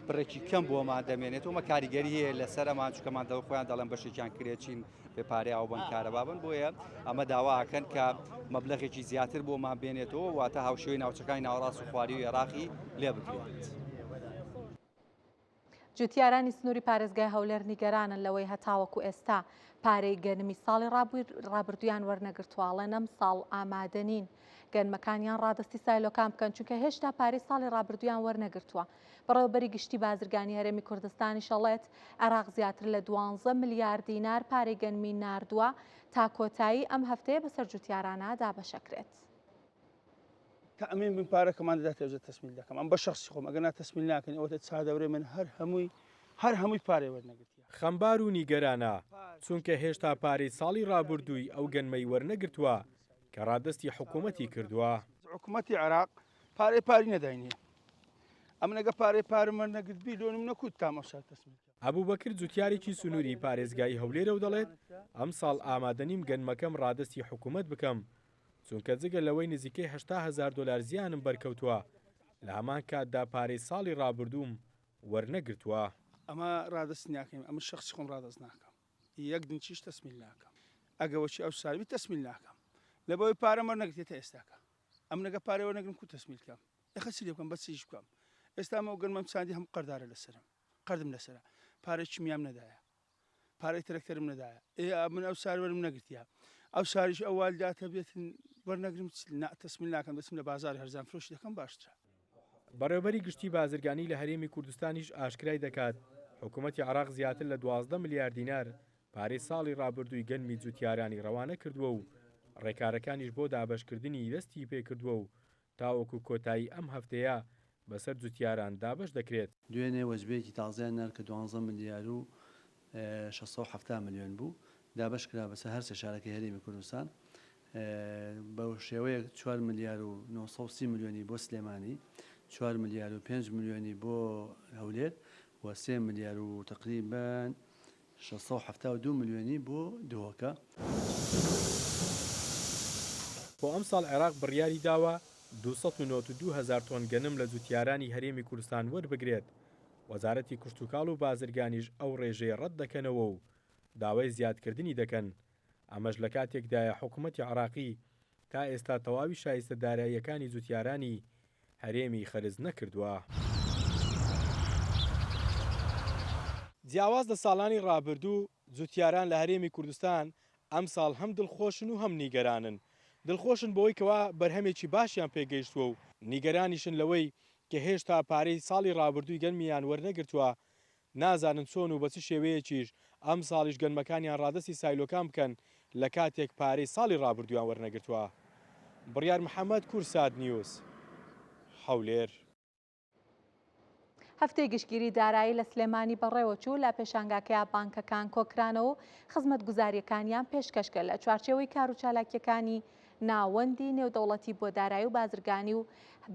بڕێکی کەم بۆمان دەمێنێتەوە کاریگەری هەیە لەسەرمان چکەمان دەڵ خۆیان دەڵێن بەشێکیان کرێتچین بێ پارەیە و بنکارە بابن بۆیە ئەمە داواکەن کە مەبلەغێکی زیاتر بۆمان بێنێتەوە واتە هاوشێوەی ناوچەکانی ناوەڕاست و خواردی و عێراقی لێ بکرێت. جوتیارانی سنووری پارێزگای هەولێر نیگەرانن لەوەی هەتاوەکو ئێستا پارەی گەنمی ساڵی ڕابردویان وەرنەگرتوواڵە نەم ساڵ ئامادەنین گەنمەکانیان ڕادستی سایلۆکان بکەن چونکە هێشتا پارەی ساڵی ڕابردویان وەرنەگرتووە. بەڕێوەبەری گشتی بازرگانی هەرێمی کوردستانی شەڵێت عێراق زیاتر لە 12 ملیارد دینار پارەی گەنمی ناردووە تا کۆتایی ئەم هەفتەیە بەسەر جوتیارانە دابەشەکرێت. تأمين من پارەکەمان دەدات ێژە تەسمیل دەکەم ئەم بە شخصی خۆم ئەگەر تەسمیل ناکەن ئەوەتە چادەورێ من هەر هەمووی پارەی وەرنەگرتیە. خەمبار و نیگەرانە چونکە هێشتا پارەی ساڵی ڕابردووی ئەو گەنمەی وەرنەگرتووە کە ڕادستی حکوومەتی کردووە. حکوومەتی عێراق پارەی نەداینیە ئەم نەگە پارەم وەرنەگرتبی لۆنم نەکوت تامەشا تەسمیل. ئەبوبەکر جوتیارێکی سنووری پارێزگای هەولێرە و دەڵێت ئەم ساڵ ئامادەنیم گەنمەکەم ڕادستی حکوومەت بکەم چونکە جگە لەوەی نزیکەی 800,000 دلار زیانم بەرکەوتووە لە هەمان کاتدا پارەی ساڵی ڕابردووم وەرنەگرتووە. ئەمە ڕادست ناکەین ئەمە شخصی خۆم ڕادست ناکەم یەک دنچیش تەسمیل ناکەم ئەگەوەچی ئەو ساوی تەسمیل ناکەم لە بەوەی پارەم وەرنەگرێتە ئێستاکە ئەم نەگە پارەی وەرنەگرم کو تەسمیلکەم ئەخەسی لێ بکەم بە چیش بکەم ئێستا ئەمە گەنمەم چاندی هەم قەردارە لەسرم قەردم لەسرە پارێکی میام نەدایە پارەی ترەکتەرم نەدایە من ئەو ساری وەرم نەگرتیە ئەو ساریش ئەو والداتە بێتن وەرنەگرم تەسمیل ناکەم دەچم لە بازاری هەرزان فرۆشی دەکەم باشترە. بەڕێوەبەری گشتی بازرگانی لە هەرێمی کوردستانیش ئاشکرای دەکات حکوومەتی عێراق زیاتر لە 12 ملیارد دینار پارەی ساڵی ڕابردووی گەنمی جوتیارانی ڕەوانە کردووە و ڕێکارەکانیش بۆ دابەشکردنی دەستی پێکردووە و تاوەکو کۆتایی ئەم هەفتەیە بەسەر جوتیاران دابەش دەکرێت. دوێنێ وەجبەیەکی تازیان نار کە 12 ملیار و 670 میلیۆن بوو دابەش کرا بەسەر هەر سێ شارەکەی هەرێمی کوردستان بەو شێوەیە 4 ملیار و 930 میلیۆنی بۆ سلێمانی 4 ملیار و 5 میلیۆنی بۆ هەولێر و 3 ملیار و تقریبان 672 میلیۆنی بۆ دهۆکە. بۆ ئەم ساڵ عێراق بڕیاری داوە 292,000 تۆن گەنم لە جوتیارانی هەرێمی کوردستان وەربگرێت. وەزارەتی کشتوکاڵ و بازرگانیش ئەو ڕێژەیە ڕەت دەکەنەوە و داوای زیادکردنی دەکەن. ئەمەش لە کاتێکدایە حکوومەتی عێراقی تا ئێستا تەواوی شایستە داراییەکانی جوتیارانی هەرێمی خەرج نەکردووە. جیاواز لە ساڵانی ڕابردوو جوتیاران لە هەرێمی کوردستان ئەم ساڵ هەم دڵخۆشن و هەم نیگەرانن. دڵخۆشن بەوەی کەوا بەرهەمێکی باشیان پێگەیشتووە و نیگەرانیشن لەوەی کە هێشتا پارەی ساڵی ڕابردووی گەنمیان وەرنەگرتووە نازانن چۆن و بە چ شێوەیەکیش ئەم ساڵیش گەنمەکانیان ڕادستی سایلۆکان بکەن لە کاتێک پارەی ساڵی ڕابردویان وەرنەگرتووە. بڕیار محەممەد کورساد نیوز هەولێر. هەفتەی گشتگیری دارایی لە سلێمانی بەڕێوەچوو لە پێشانگاکەیە بانکەکان کۆکرانەوە و خزمەت گوزاریەکانیان پێشکەشکە لە چوارچێوەی کار و چالاکیەکانی ناوەندی نێودەوڵەتی بۆ دارایی و بازرگانی و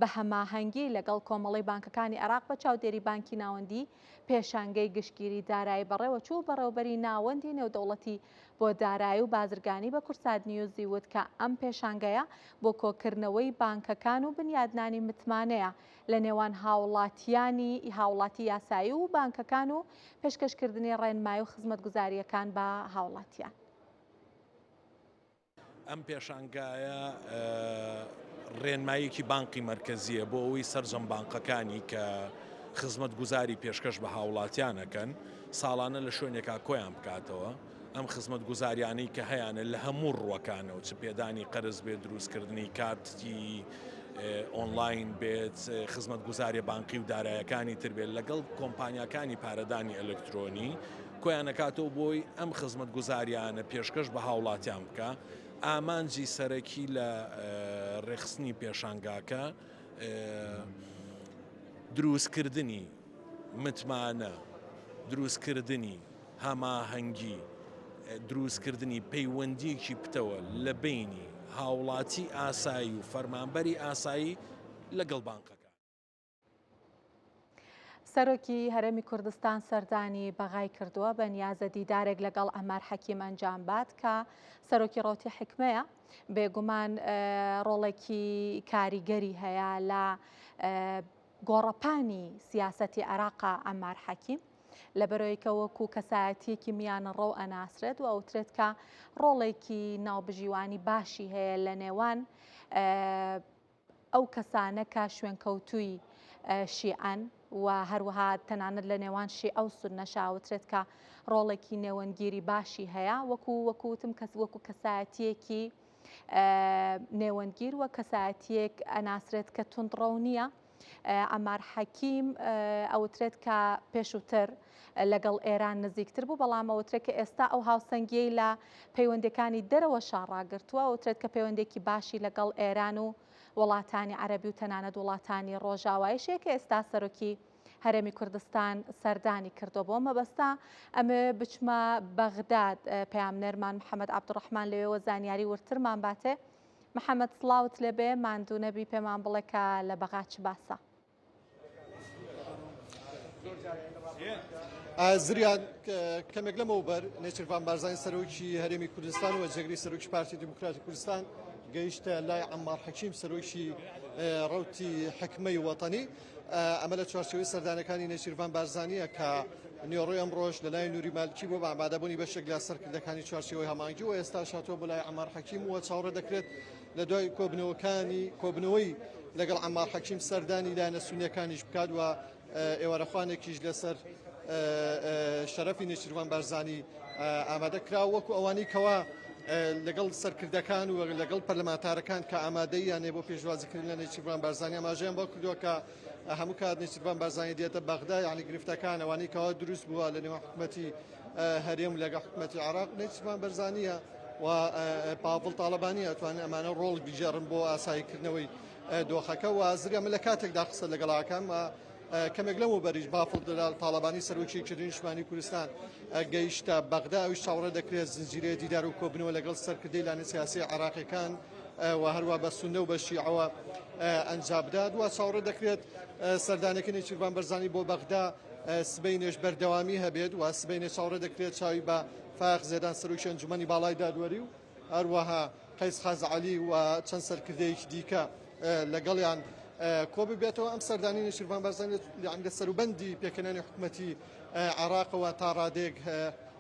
بە هەماهەنگی لەگەڵ کۆمەڵی بانکەکانی عێراق بە چاودێری بانکی ناوەندی پێشانگەی گشتگیری دارایی بەڕێوەچوو بەڕێوەبەری ناوەندی نێودەوڵەتی بۆ دارایی و بازرگانی بە کورساد نیوزی وت کە ئەم پێشانگەیە بۆ کۆکردنەوەی بانکەکان و بنیادنانی متمانەیە لە نێوان هاوڵاتی یاسایی و بانکەکان و پێشکەشکردنی ڕێنمایی و خزمەت گوزاریەکان بە هاوڵاتیان. ئەم پێشانگایە ڕێنماییەکی بانقی مرکزیە بۆ ئەوەی سەرجەم بانقەکانی کە خزمەت گوزاری پێشکەش بە هاوڵاتیانەکەن ساڵانە لە شوێنێکا کۆیان بکاتەوە ئەم خزمەت گوزاریانەی کە هەیەە لە هەموو ڕوەکانەوە چ پێدانی قەرز بێت دروستکردنی کارتی ئۆنلاین بێت خزمەت گوزاری بانقی و دارایەکانی تر بێت لەگەڵ کۆمپانیاکانی پارەدانی ئەلکترۆنی کۆیانەکاتەوە بۆی ئەم خزمەت گوزاریانە پێشکەش بە هاوڵاتیان بکە ئامانجی سەرەکی لە ڕێخستنی پێشانگاکە دروستکردنی متمانە دروستکردنی هەماهەنگی دروستکردنی پەیوەندیەکی پتەوە لە بینی هاوڵاتی ئاسایی و فەرمانبەری ئاسایی لەگەڵ بانقەکە. سەرۆکی هەرێمی کوردستان سەردانی بەغای کردووە بە نیازە دیدارێک لەگەڵ ئەمار حەکیم ئەنجام بات کە سەرۆکی ڕۆتی حکمەیە بێگومان ڕۆڵێکی کاریگەری هەیە لە گۆڕەپانی سیاسەتی عێراقا ئەمار حەکیم لەبەرەوەیکە وەکو کەسایەتیەکی میانە ڕۆ ئەناسرێت و ئەوترێت کە ڕۆڵێکی ناوبژیوانی باشی هەیە لە نێوان ئەو کەسانە کە شوێنکەوتووی شیعەن و هەروەها تەنانەت لە نێوان شیعە و سوننەشا ئەوترێت کە ڕۆڵێکی نێوەندگیری باشی هەیە وەکوتم وەکو کەسایەتیەکی نێوەندگیر وە کەسایەتیەک ئەناسرێت کە توندڕەو نییە. ئەمار حەکیم ئەوترێت کە پێشووتر لەگەڵ ئێران نزیکتر بوو بەڵام ئەوترێت کە ئێستا ئەو هاوسەنگیەی لە پەیوەندەکانی دەرەوە شاڕاگرتووە ئەوترێت کە پەیوەندێکی باشی لەگەڵ ئێران و وڵاتانی عەرەبی و تەنانەت وڵاتانی ڕۆژاوایشەیە کە ئێستا سەرۆکی هەرێمی کوردستان سەردانی کردو بۆ مەبەستا ئەمە بچمە بەغداد پەیامنەرمان محەممەد عەبدوڕەحمان لەوێەوە زانیاری ورترمان باتێ. محەممەد سڵاوت لەبێ ماندوو نەبی پێمان بڵێ کە لە بەغا چ باسە. زریان کەمێک لەمەوە بەر نێچیروان بارزانی سەرۆکی هەرێمی کوردستان و جێگری سەرۆکی پارتی دیموکراتی کوردستان گەیشتە لای عەمار حەکیم سەرۆکی ڕەوتی حکمەی وەتەنی ئەمە لە چوارچێوەی سەردانەکانی نێچیروان بارزانیە کە نیۆڕۆی ئەمڕۆژ لە لای نووری مالکی بۆ بە ئامادەبوونی بەشێک لە سەرکردەکانی چوارچێوەی هەمانگی و ئێستا شاتۆ بۆ لای عەمار حەکیم وە چاوەڕێ دەکرێت لە دوای کۆبنەوەی لەگەڵ عەمار حەکیم سەردانی لایەنە سونیەکانیش بکات و ئێوارەخوانێکیش لەسەر شەرەفی نێچیروان بارزانی ئامادە کرا وەکو ئەوانەی کەوا لەگەڵ سەرکردەکان و لەگەڵ پەرلەمانتارەکان کە ئامادەیانێ بۆ پێشوازیکردن لە نێچیروان بارزانی ئاماژەیان بۆ کردووە کە هەموو کات نێچیروان بارزانی دێتە بەغدا یعنی گرفتەکان ئەوانەی کەوا دروست بووە لە نێوان حکومەتی هەرێم لەگەڵ حکومەتی عێراق نێچیروان بارزانیە و پاڤڵ تاڵەبانی ئەتوانن ئەمانە ڕۆڵ بژێڕن بۆ ئاساییکردنەوەی دۆخەکە و زریە من لە کاتێکدا قسە لەگەڵاکەم کەمێک لەمە بەریش بافڵ تاڵەبانی سەرۆکی کردنی نیشتمانی کوردستان گەیشتە بەغدا ئەوش چاوەڕێ دەکرێت زنجیرەیە دیدار و کۆبنەوە لەگەڵ سەرکردەی لانە سیاسی عێراقیەکان و هەروە بە سوننە و بە شیعەوە ئەنجام بدات و چاوەڕێ دەکرێت سەردانێکی نێچیروان بەرزانی بۆ بەغدا سبەینێش بەردەوامی هەبێت و سبەینێ چاوەڕێ دەکرێت چاوی بە فاخ زێدان سەرۆکی ئەنجومەنی باڵای دادوەری و هەروەها قەیس خازعەلی و چەند سەرکردەیەکی دیکە لەگەڵیان کۆ ببێتەوە ئەم سەردانی نێچیروان بارزانی لە سەروبەندی پێکەنانی حکومەتی عێراقەوە تا ڕادێک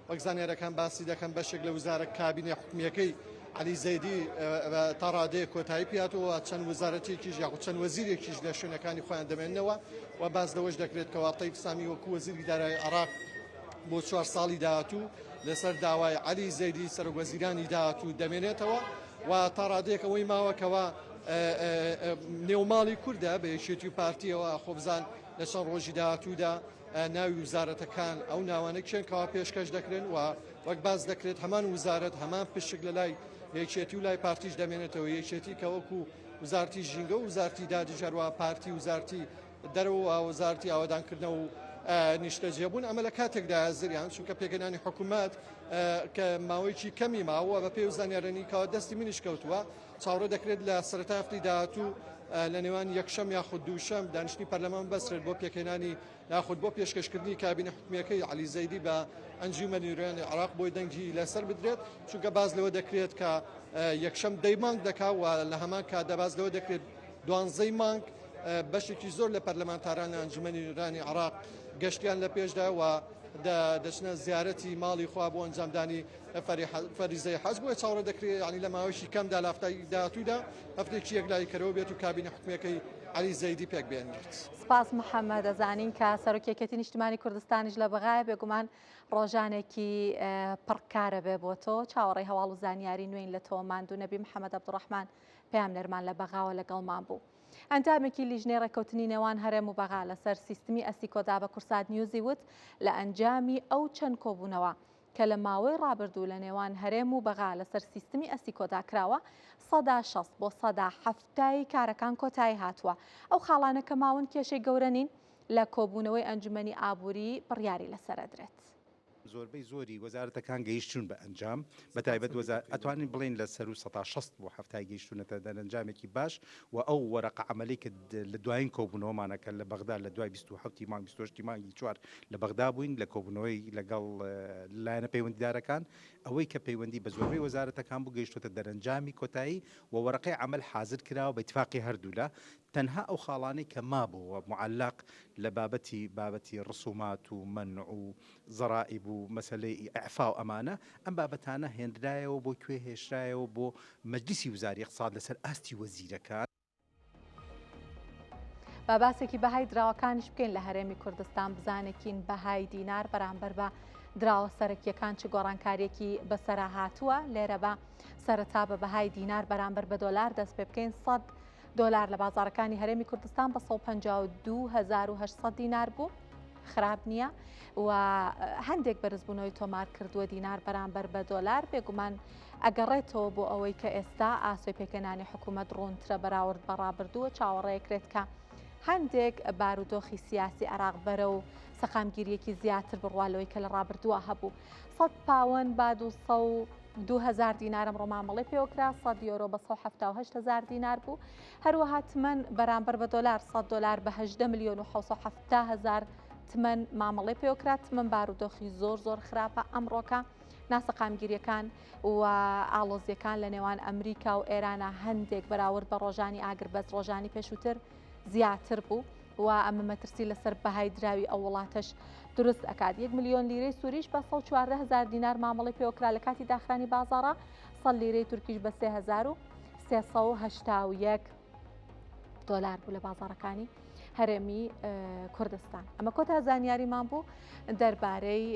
وەک زانیارەکان باسی دەکەن بەشێک لە وزارە کابینێ حکومیەکەی علی زەیدی تا ڕادەیە کۆتایی پیاتەوە چەند وزارەتێکیش یاخود چەند وەزیرێکیش لە شوێنەکانی خۆیان دەمێننەوە و باز لەوەش دەکرێت کە واڵتەی سامی وەکو وەزیری دارایی عێراق بۆ 4 ساڵی داهاتوو لەسەر داوای علی زەیدی سەرۆکوەزیرانی داهاتوو دەمێنێتەوە و تا ڕادەیەک ئەوەی ماوەکەوە نێوماڵی کووردە بە یەکێتی و پارتیەوە خۆبزان لە چەند ڕۆژی داهاتوودا ناوی وزارەتەکان ئەو ناوانە کێنکەوە پێشکەش دەکرێن و وەک باز دەکرێت هەمان وزارەت هەمان پشک لە لای یەکێتی و لای پارتیش دەمێنێتەوە یەکێتی کە وەکو وزارتی ژینگە و وزارتی دادی ژەروە پارتی وزارتی دەرەوە وزارتی ئاوادانکردنەوە و نیشتە جێبوون ئەمە لە کاتێکدا زریان چونکە پێگەنانی حکوومەت کە ماوەیەکی کەمی ماوە بە پێی و زانیارانی کەەوە دەستی منیش کەوتووە چاوەڕێ دەکرێت لە سەرەتا هەفتی داهاتوو لە نێوان یەکشەم یاخود دووشەم دانیشتنی پەرلەمان بەسرێت بۆ پێکەنانی یاخود بۆ پێشکەشکردنی کابینە حکومیەکەی علی زەیدی بە ئەنجومەنی نوێنەری عێراق بۆی دەنگی لەسەر بدرێت چونکە باز لەوە دەکرێت کە یەکشەم دەی مانگ دەکا و لە هەمان کاتدا باز لەوە دەکرێت دوانزەی مانگ بەشێکی زۆر لە پەرلەمانتاران ئەنجومەنی نوێنەری عێراق گەشتیان لە پێشدا و دەچنە زیارەتی ماڵی خوا بۆ ئەنجامدانی فەریزەی حەج بۆیە چاوەڕێ دەکرێت ینی لە ماوەیەکی کەمدا لە هەفتەی داهاتوودا هەفتێکی یەک لای کەرەوە بێت و کابینە حکومەکەی علی زەیدی پێک بێنێت. سپاس محەممەد دەزانین کە سەرۆکیەکەتی نیشتیمانی کوردستانیش لە بەغایە بێگومان ڕۆژانێکی پڕکارە بێ بۆ تۆ چاوەڕێی هەواڵ و زانیاری نوێین لە تۆ ماندوو نەبی محەممەد عەبدوڕەحمان پێیان نەرمان لە بەغاوە لەگەڵمان بوو. ئەنجامێکی لیژنەی ڕێکەوتنی نێوان هەرێم و بەغا لەسەر سیستمی ئەسیکۆدا بە کورسات نیوزی وت لە ئەنجامی ئەو چەند کۆبوونەوە کە لە ماوەی ڕابردوو لە نێوان هەرێم و بەغا لەسەر سیستمی ئەسیکۆدا کراوە 60 بۆ 70 کارەکان کۆتایی هاتووە. ئەو خاڵانە کە ماون کێشەی گەورە نین لە کۆبوونەوەی ئەنجومەنی ئابووری بڕیاری لەسەرەدرێت. زۆربەی زۆری وەزارەتەکان گەیشتون بە ئەنجام بەتایبەت ئەتوانین بڵین لە سەر و 60 بۆ هەفتای گەیشتونەتە دەرەنجامێکی باش و ئەو وەرەقە عەمەلی کە لە دوایین کۆبوونەوەمانەکە لە بەغدا لە دوای 27 مانگ 28 مانگی 4 لە بەغدا بووین لە کۆبوونەوەی لەگەڵ لایەنە پەیوەندیدارەکان ئەوەی کە پەیوەندی بە زۆربەی وەزارەتەکان بوو گەیشتوتە دەرەنجامی کۆتایی و وەرەقەی عەمەل حازر کراوە بە ئیتفاقی هەردوولا تەنها ئەو خاڵانەی کە مابووە معلق لە بابەتی ڕسومات و منع و زەرائب و مەسەلەی ئەعفا و ئەمانە ئەم بابەتانە هێنرایەوە بۆ کوێ هێشرایەوە بۆ مەجلیسی وزاری اقتصاد لەسەر ئاستی وەزیرەکان. با باسێکی بەهای دراوەکانیش بکەین لە هەرێمی کوردستان بزانێکین بەهای دینار بەرامبەر بە دراوە سەرەکیەکان چ گۆڕانکاریەکی بەسەرا هاتووە. لێرە بە سەرەتا بە بەهای دینار بەرامبەر بە دۆلار دەست پێ بکەین. $100 لە بازارەکانی هەرێمی کوردستان بە 152,800 دینار بوو. خراپ نییە و هەندێک بەرزبوونەوەی تۆمار کردووە دینار بەرامبەر بە دۆلار بێگومان ئەگەڕێتەوە بۆ ئەوەی کە ئێستا ئاسۆی پێکەنانی حکوومەت ڕوونترە بەراورد بەڕابردووە چاوەڕێکرێت کە هەندێک بارودۆخی سیاسی عێراق بەرە و سەقامگیریەکی زیاتر بڕوالەوەی کە لە ڕابردووە هەبوو. 100 پاوەند با 200,000 دینارم ڕۆمامەڵی پێوەکرا. 100 یۆرۆ بە 178,000 دینار بوو. هەروەها تمەن بەرامبەر بە دۆلار $100 بە 18,770,000 تمەن مامەڵی پێوەکرا. تمەن بارودۆخی زۆر خراپە ئەمڕۆکە. ناسەقامگیریەکان و ئاڵۆزیەکان لە نێوان ئەمریکا و ئێرانە هەندێک بەراورد بە ڕۆژانی ئاگربەز ڕۆژانی پێشووتر زیاتر بوو و ئەمە مەترسی لەسەر بەهای دراوی ئەو وڵاتەش دروست ئەکات. 1 ملیۆن لیرەی سووریش بە 114,000 دینار مامەڵی پێوەکرا لە کاتی داخرانی بازاڕە. 100 لیرەی تورکیش بە 3,381 دۆلار بوو لە بازاڕەکانی هەرێمی کوردستان. ئەمە کۆتا زانیاریمان بوو دەربارەی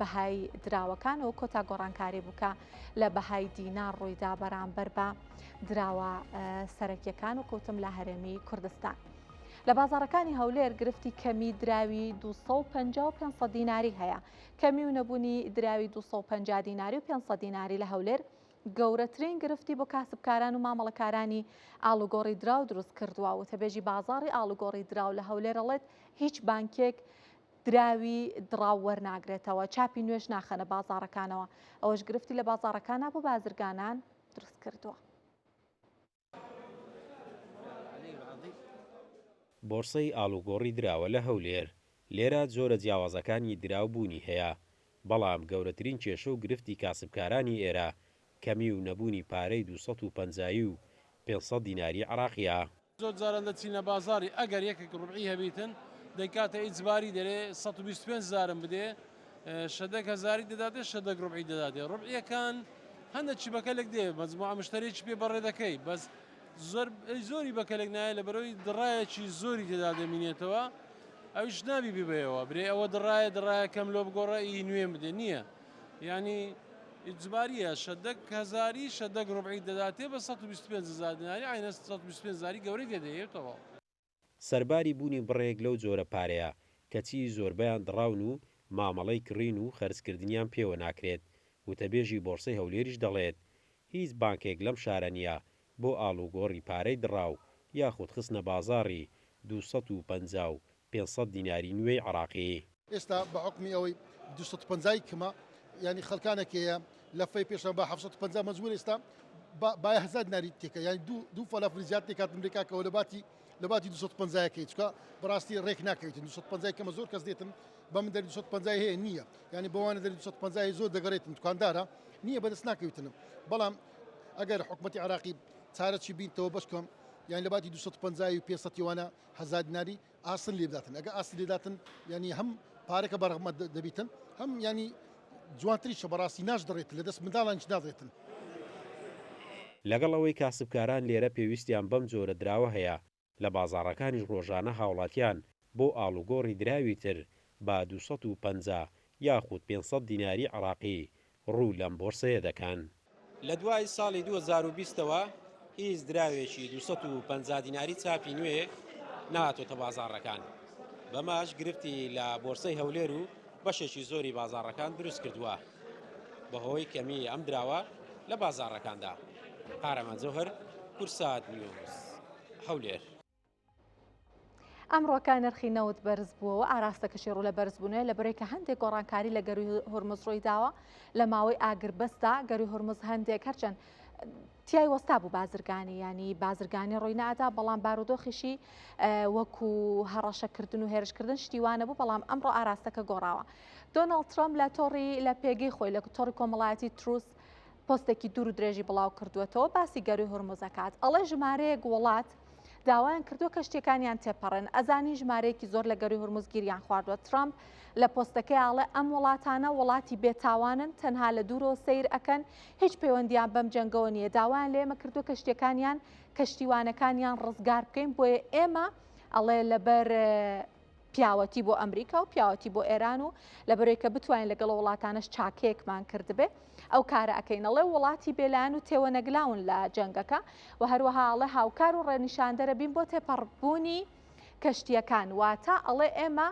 بەهای دراوەکان و کۆتا گۆڕانکاری بووکە لە بەهای دینار ڕوویدا بەرامبەر بە دراوە سەرەکیەکان و کەوتم لە هەرێمی کوردستان. لە بازاڕەکانی هەولێر گرفتی کەمی دراوی 250 دیناری هەیە. کەمی و نەبوونی دراوی 250 دیناری و 500 دیناری لە هەولێر گەورەترین گرفتی بۆ کاسبکاران و مامەڵەکارانی ئاڵوگۆڕی دراو دروست کردووە و تەبێژی بازاڕی ئاڵوگۆڕی دراو لە هەولێرەڵێت هیچ بانکێک دراوی دراو وەرناگرێتەوە چاپی نوێش ناخەنە بازاڕەکانەوە. ئەوەش گرفتی لە بازاڕەکانە بۆ بازرگانان دروست کردووە. بۆرسەی ئاڵوگۆڕی دراوە لە هەولێر لێرە جۆرە جیاوازەکانی دراو بوونی هەیە بەڵام گەورەترین کێشە و گرفتی کاسبکارانی ئێرە کەمی و نەبوونی پارەی 250 و 500 دیناری عراقیە. زۆر جاران دەچینە بازاری ئەگەر یەکێک ڕوبعی هەبیتن دەکاتە ئیجباری دەرێ 125,000 بدێ شەدەک هەزاری دەداتێ شەدەک ڕوبعی دەداتێ. ڕوبعیەکان هەندێکی بەکەلێک دێ مەجموعە مشتەرێکی پێ بەڕێ دەکەی بەس زۆری بەکەلێک نایە لە بەرەوەی دڕایەکی زۆری تێدا دەمینێتەوە ئەویش نابی ببێەوە برێ ئەوە دڕایە کەم لۆ بگۆڕە ئی نوێ بدێ نییە ینی ئیجباریە شەدەک هەزاری شەدەک ڕوبعی دەداتێ بە 125,000 دیناری عینە 125,000 گەورەی دەدەیێتەوە. سەرباری بوونی بڕێک لەو جۆرە پارەیە کەچی زۆربیان دڕاون و مامەڵەی کڕین و خەرجکردنیان پێوە ناکرێت وتەبێژی بۆرسەی هەولێریش دەڵێت هیچ بانکێک لەم شارە نییە بۆ ئاڵوگۆڕی پارەی دڕاو یاخود خستنە بازاڕی 250 و 500 دیناری نوێی عراقی. ئێستا بە حکمی ئەوەی 250 کمە ینی خەڵکانێکەیە لە فەی پێشە بە 750 مەزمور ئێستا با 1000 دیناری تێکە یانی دوو فەلافری زیاد تێکات ئەمریکاکەوە لە باتی 250کەی چکە بەڕاستی ڕێک ناکەوێتن 250 کەمە زۆر کەس دێتن بە من دەری 250 هەیە نییە ینی بەوانە دەری 250 زۆر دەگەڕێتن توکاندارە نییە بەدەست ناکەوێتنم بەڵام ئەگەر حکومەتی عراقی چارەکی بینتەوە بەشکەم یان لە باتی 250 و 500 وانە 1000 دیناری ئاسن لێ بداتن ئەگە ئاسی لێداتن ینی هەم پارێکە بەرەغمە دەبیتن هەم ینی جوانتریشە بەڕاستی ناش دەڕێت لە دەست منداڵان نادڕێتن. لەگەڵ ئەوەی کاسبکاران لێرە پێویستیان بەم جۆرە دراوە هەیە لە بازاڕەکانی ڕۆژانە هاوڵاتیان بۆ ئاڵوگۆڕی دراوی تر با 250 یاخود 500 دیناری عراقی ڕوو لەم بۆرسەیە دەکەن. لە دوای ساڵی 2020ەوە هیچ دراوێکی 250 دیناری چاپی نوێ نهاتۆتە بازاڕەکان. بەماش گرفتی لە بۆرسەی هەولێر و بەشێکی زۆری بازاڕەکان دروست کردووە بەهۆی کەمی ئەم دراوە لە بازاڕەکاندا. قارەمان جۆهر، کورسات نیوز، هەولێر. ئەمڕۆکە نرخی نەوت بەرز بووەوە ئاراستەکەشی ڕوو لە بەرزبوونێ لە بەرەی کە هەندێک گۆڕانکاری لە گەروی هورمز ڕووی داوە لە ماوەی ئاگربەستا گەروی هورمز هەندێک هەرچەند تیای وەستا بوو بازرگانی ینی بازرگانی ڕووی نادا بەڵام بارودۆخیشی وەکو هەڕەشەکردن و هێرشکردن شتیوانە بوو بەڵام ئەمڕۆ ئاراستەکە گۆڕاوە. دۆناڵد ترامپ لە تۆڕی لە پێگەی خۆی لە تۆڕی کۆمەڵایەتی تروس پۆستێکی دوور و درێژی بڵاو کردوێتەوە باسی گەروی هورمزەکات ئەڵێ ژمارەیەک وڵات داوایان کردو کە شتێکانیان تێپەڕن ئەزانی ژمارەیەکی زۆر لە گەروی هورمز گیریان خواردووە. ترامپ لە پۆستەکەی ئاڵێ ئەم وڵاتانە وڵاتی بێتاوانن تەنها لە دوورەوە سیر ئەکەن هیچ پەیوەندیان بەم جەنگەوە نییە داوایان لێمە کردو کە شتێکانیان کەشتیوانەکانیان ڕزگار بکەین بۆیە ئێمە ئەڵێ لەبەر پیاوەتی بۆ ئەمریکا و پیاوەتی بۆ ئێران و لەبەرەوەی کە بتوانین لەگەڵ وڵاتانەش چاکەیەکمان کردبێ ئەو کارە ئەەکەینەڵێ وڵاتی بێلایەن و تێوە نەگلاون لە جەنگەکە و هەروەها ئەڵێ هاوکار و ڕێنیشاندەرە بین بۆ تێپەڕبوونی کەشتیەکان واتە ئەڵێ ئێمە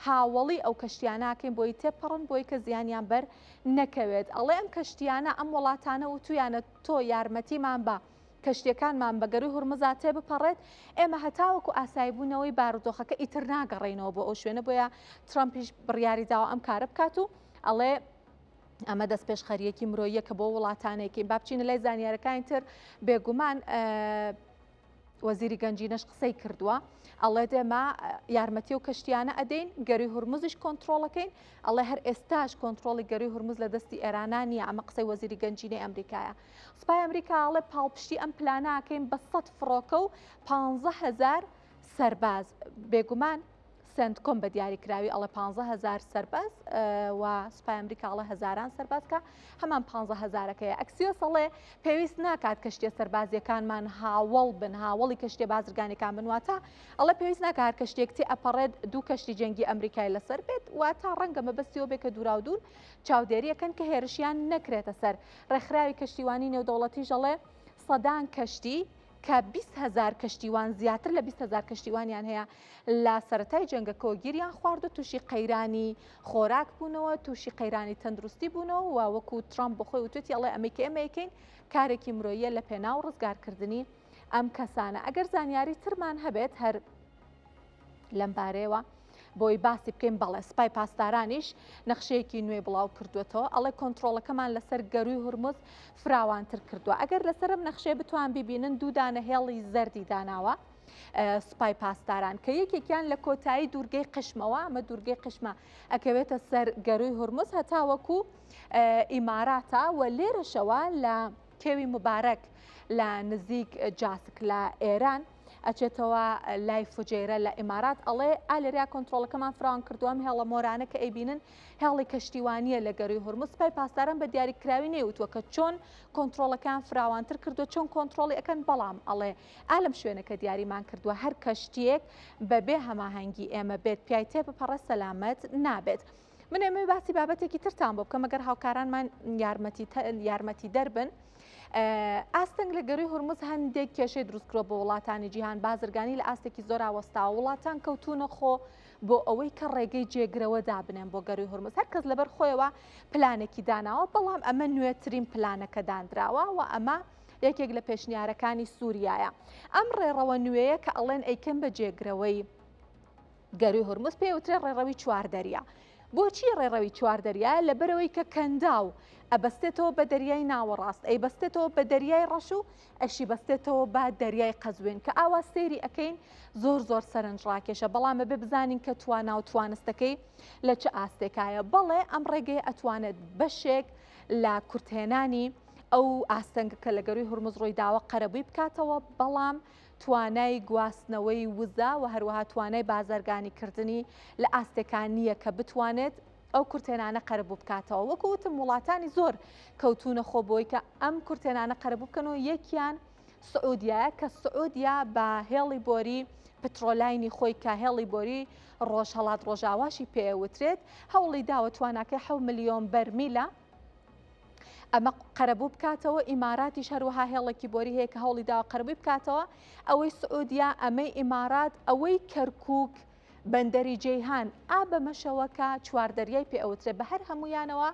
هاوڵی ئەو کەشتیاناکەین بۆی تێپەڕن بۆی کە زیانیان بەر نەکەوێت ئەڵێ ئەم کەشتیانە ئەم وڵاتانە و تویانە تۆ یارمەتیمان بە کەشتەکانمان بە گەروی هورمزا تێ بپەڕێت ئێمە هەتاوەکو ئاسایبوونەوەی بارودۆخەکە ئیتر ناگەڕێنەوە بۆ ئەو شوێنە بۆیە ترامپیش بڕیاری داوە ئەم کارە بکات و ئەڵێ ئەمە دەست پێش خەریەکی مرۆیە کە بۆ وڵاتانێکی با بچینە لای زانیارەکانی تر بێگومان وەزیری گەنجینەش قسەی کردووە ئەڵێ دێمە یارمەتی و کەشتیانە ئەدەین گەروی هورمزش کۆنتترۆڵەکەین ئەڵێ هەر ئێستاش کۆنتترۆلی گەروی هورمز لە دەستی ئێرانانیە ئەمە قسەی وەزیری گەنجینەی ئەمریکایە. سوپای ئەمریکا ئەڵێ پاڵپشتی ئەم پلانەکەین بە 100 فڕۆکە و 15,000 سەرباز بێگومان سنتکۆم بە دیاریکراوی ئەڵێ 15,000 سەرباز و سوپای ئەمریکا ئەڵێ هەزاران سەربازکە هەمان 15,000ەکەیە. ئەکسیۆس ئەڵێ پێویست ناکات کەشتێ سەربازیەکانمان هاوڵ بن هاوڵی کەشتێ بازرگانەکان بن واتە ئەڵێ پێویست ناکات کەشتێک تێ ئەپەڕێت دوو کەشتی جەنگی ئەمریکای لەسەر بێت واتە ڕەنگە مەبەستیەوە بێ کە دوورا و دوور چاودێریەکەن کە هێرشیان نەکرێتە سەر. ڕێکخراوی کەشتیوانی نێودەوڵەتیش ئەڵێ سەدان کەشتی کە 20,000 کەشتیوان زیاتر لە 20,000 کەشتیوانیان هەیە لە سەرەتای جەنگەکەوە گیریان خوارد و تووشی قەیرانی خۆراک بوونەوە تووشی قەیرانی تەندروستی بوونەوە و وەکو ترامپ بخۆی وتوتی ئەڵێ ئەمەی کە ئێمە یەکەین کارێکی مرۆیە لە پێناو ڕزگارکردنی ئەم کەسانە. ئەگەر زانیاری ترمان هەبێت هەر لەم بارەیەوە بۆی باسی بکەین بەڵێ سپای پاسدارانیش نەخشەیەکی نوێ بڵاو کردوێتەوە ئەڵێ کۆنتترۆلەکەمان لەسەر گەروی هورمز فراوانتر کردووە. ئەگەر لەسەرم نەخشەیە بتوان ببینن دوو دانە هێڵی زەردی داناوە سپای پاسداران کە یەکێکیان لە کۆتایی دوورگەی قشمەوە ئەمە دوورگەی قشمە ئەکەوێتە سەر گەروی هورمز هەتاوەکو ئیماراتە و لێرەشەوە لە کێوی مبارەک لە نزیک جاسک لە ئێران ئەچێتەوە لای فوجێرە لە ئیمارات ئەڵێ ئالێریا کۆنتترۆلەکەمان فراوان کردووەم هێڵە مۆرانە کە ئەیبینن هێڵی کەشتیوانیە لە گەروی هورمز. سپای پاسداران بە دیاریکراوی نێوتووە کە چۆن کۆنتترۆلەکان فراوانتر کردووە چۆن کۆنتترۆلی ئەەکەن بەڵام ئەڵێ ئالم شوێنەکە دیاریمان کردووە هەر کەشتێک بەبێ هەماهەنگی ئێمە بێت پیای تێ بپەڕە سەلامەت نابێت. من ئێمە باسی بابەتێکی ترتان بۆ بکەم مەگەر هاوکارانمان یارمەتی دەربن. ئاستنگ لە گەروی هورمز هەندێک کێشەی دروستکرۆ بۆ وڵاتانی جیهان بازرگانی لە ئاستێکی زۆر ئاوەستاوە وڵاتان کەوتونە خۆ بۆ ئەوەی کە ڕێگەی جێگرەوە دابنێن بۆ گەروی هورمز هەر کەس لەبەر خۆیەوە پلانێکی داناوە بەڵام ئەمە نوێترین پلانەکە دانراوە و ئەمە یەکێک لە پێشنیارەکانی سووریایە. ئەم ڕێڕەوە نوێیە کە ئەڵێن ئەیکەن بە جێگرەوەی گەروی هورمز پێوترێ ڕێڕەوی چواردەریە. بۆچی ڕێڕەوی چواردەریە لەبەرەوەی کە کەنداو ئەبەستێتەوە بە دەریای ناوەڕاست ئەی بەستێتەوە بە دەریای ڕەش و ئەشی بەستێتەوە بە دەریای قەزوێن کە ئاوا سەیری ئەەکەین زۆر سەرنجڕاکێشە بەڵامە بێ بزانین کە توانا و توانستەکەی لە چه ئاستێکایە بەڵێ ئەم ڕێگەی ئەتوانێت بەشێک لە کورتهێنانی ئەو ئاستەنگە کە لە گەروی هورمز ڕووی داوە قەرەبووی بکاتەوە، بەڵام توانای گواستنەوەی وزە و هەروەها توانای بازرگانیکردنی لە ئاستەکان نییە کە بتوانێت ئەو کورتێنانە قەرەبوو بکاتەوە. وەکو وتم وڵاتانی زۆر کەوتونە خۆ بۆی کە ئەم کورتێنانە قەرەبوو بکەنەوە. یەکیان سعودیایە کە سعودیا بە هێڵی بۆری پترۆلاینی خۆی کە هێڵی بۆری ڕۆژهەڵات ڕۆژاواشی پێوترێت هەوڵی داوە تواناکەی 7 ملیۆن بەرمیلە ئەمە قەرەبوو بکاتەوە. ئیماراتیش هەروەها هێڵێکی بۆری هەیە کە هەوڵی داوە قەرەبووی بکاتەوە. ئەوەی سعودیا، ئەمەی ئیمارات، ئەوەی کەرکووک، بەندەری جەیهان ئابەمەشەوەکە چواردەریای پێ ئەوترێت. بە هەر هەمویانەوە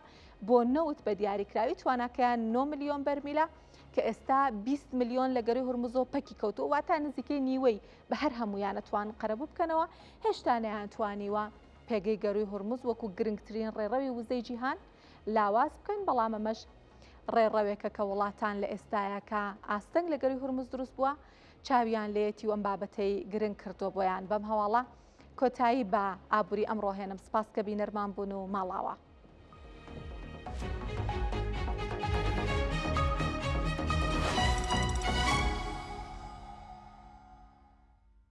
بۆ نەوت بە دیاریکراوی تواناکەیان 9 ملیۆن بەرمیلە کە ئێستا 20 ملیۆن لە گەروی هورمزۆ پەکی کەوتووە، واتە نزیکەی نیوەی بە هەر هەمویانە توان قەرەبوو بکەنەوە. هێشتا نەیانتوانیوە پێگەی گەروی هورمز وەکو گرنگترین ڕێڕەوی وزەی جیهان لاواز بکەن، بەڵام ئەمەش ڕێڕەوێکە کە وڵاتان لە ئێستاە کە ئاستەنگ لە گەروی هورمز دروست بووە چاویان لێتی و ئەم بابەتەی گرنگ کردو بۆیان. بەم هەواڵە کۆتایی بە ئابووری ئەمڕۆ هێنم. سپاس کە بینەرمان بوون و ماڵاوە.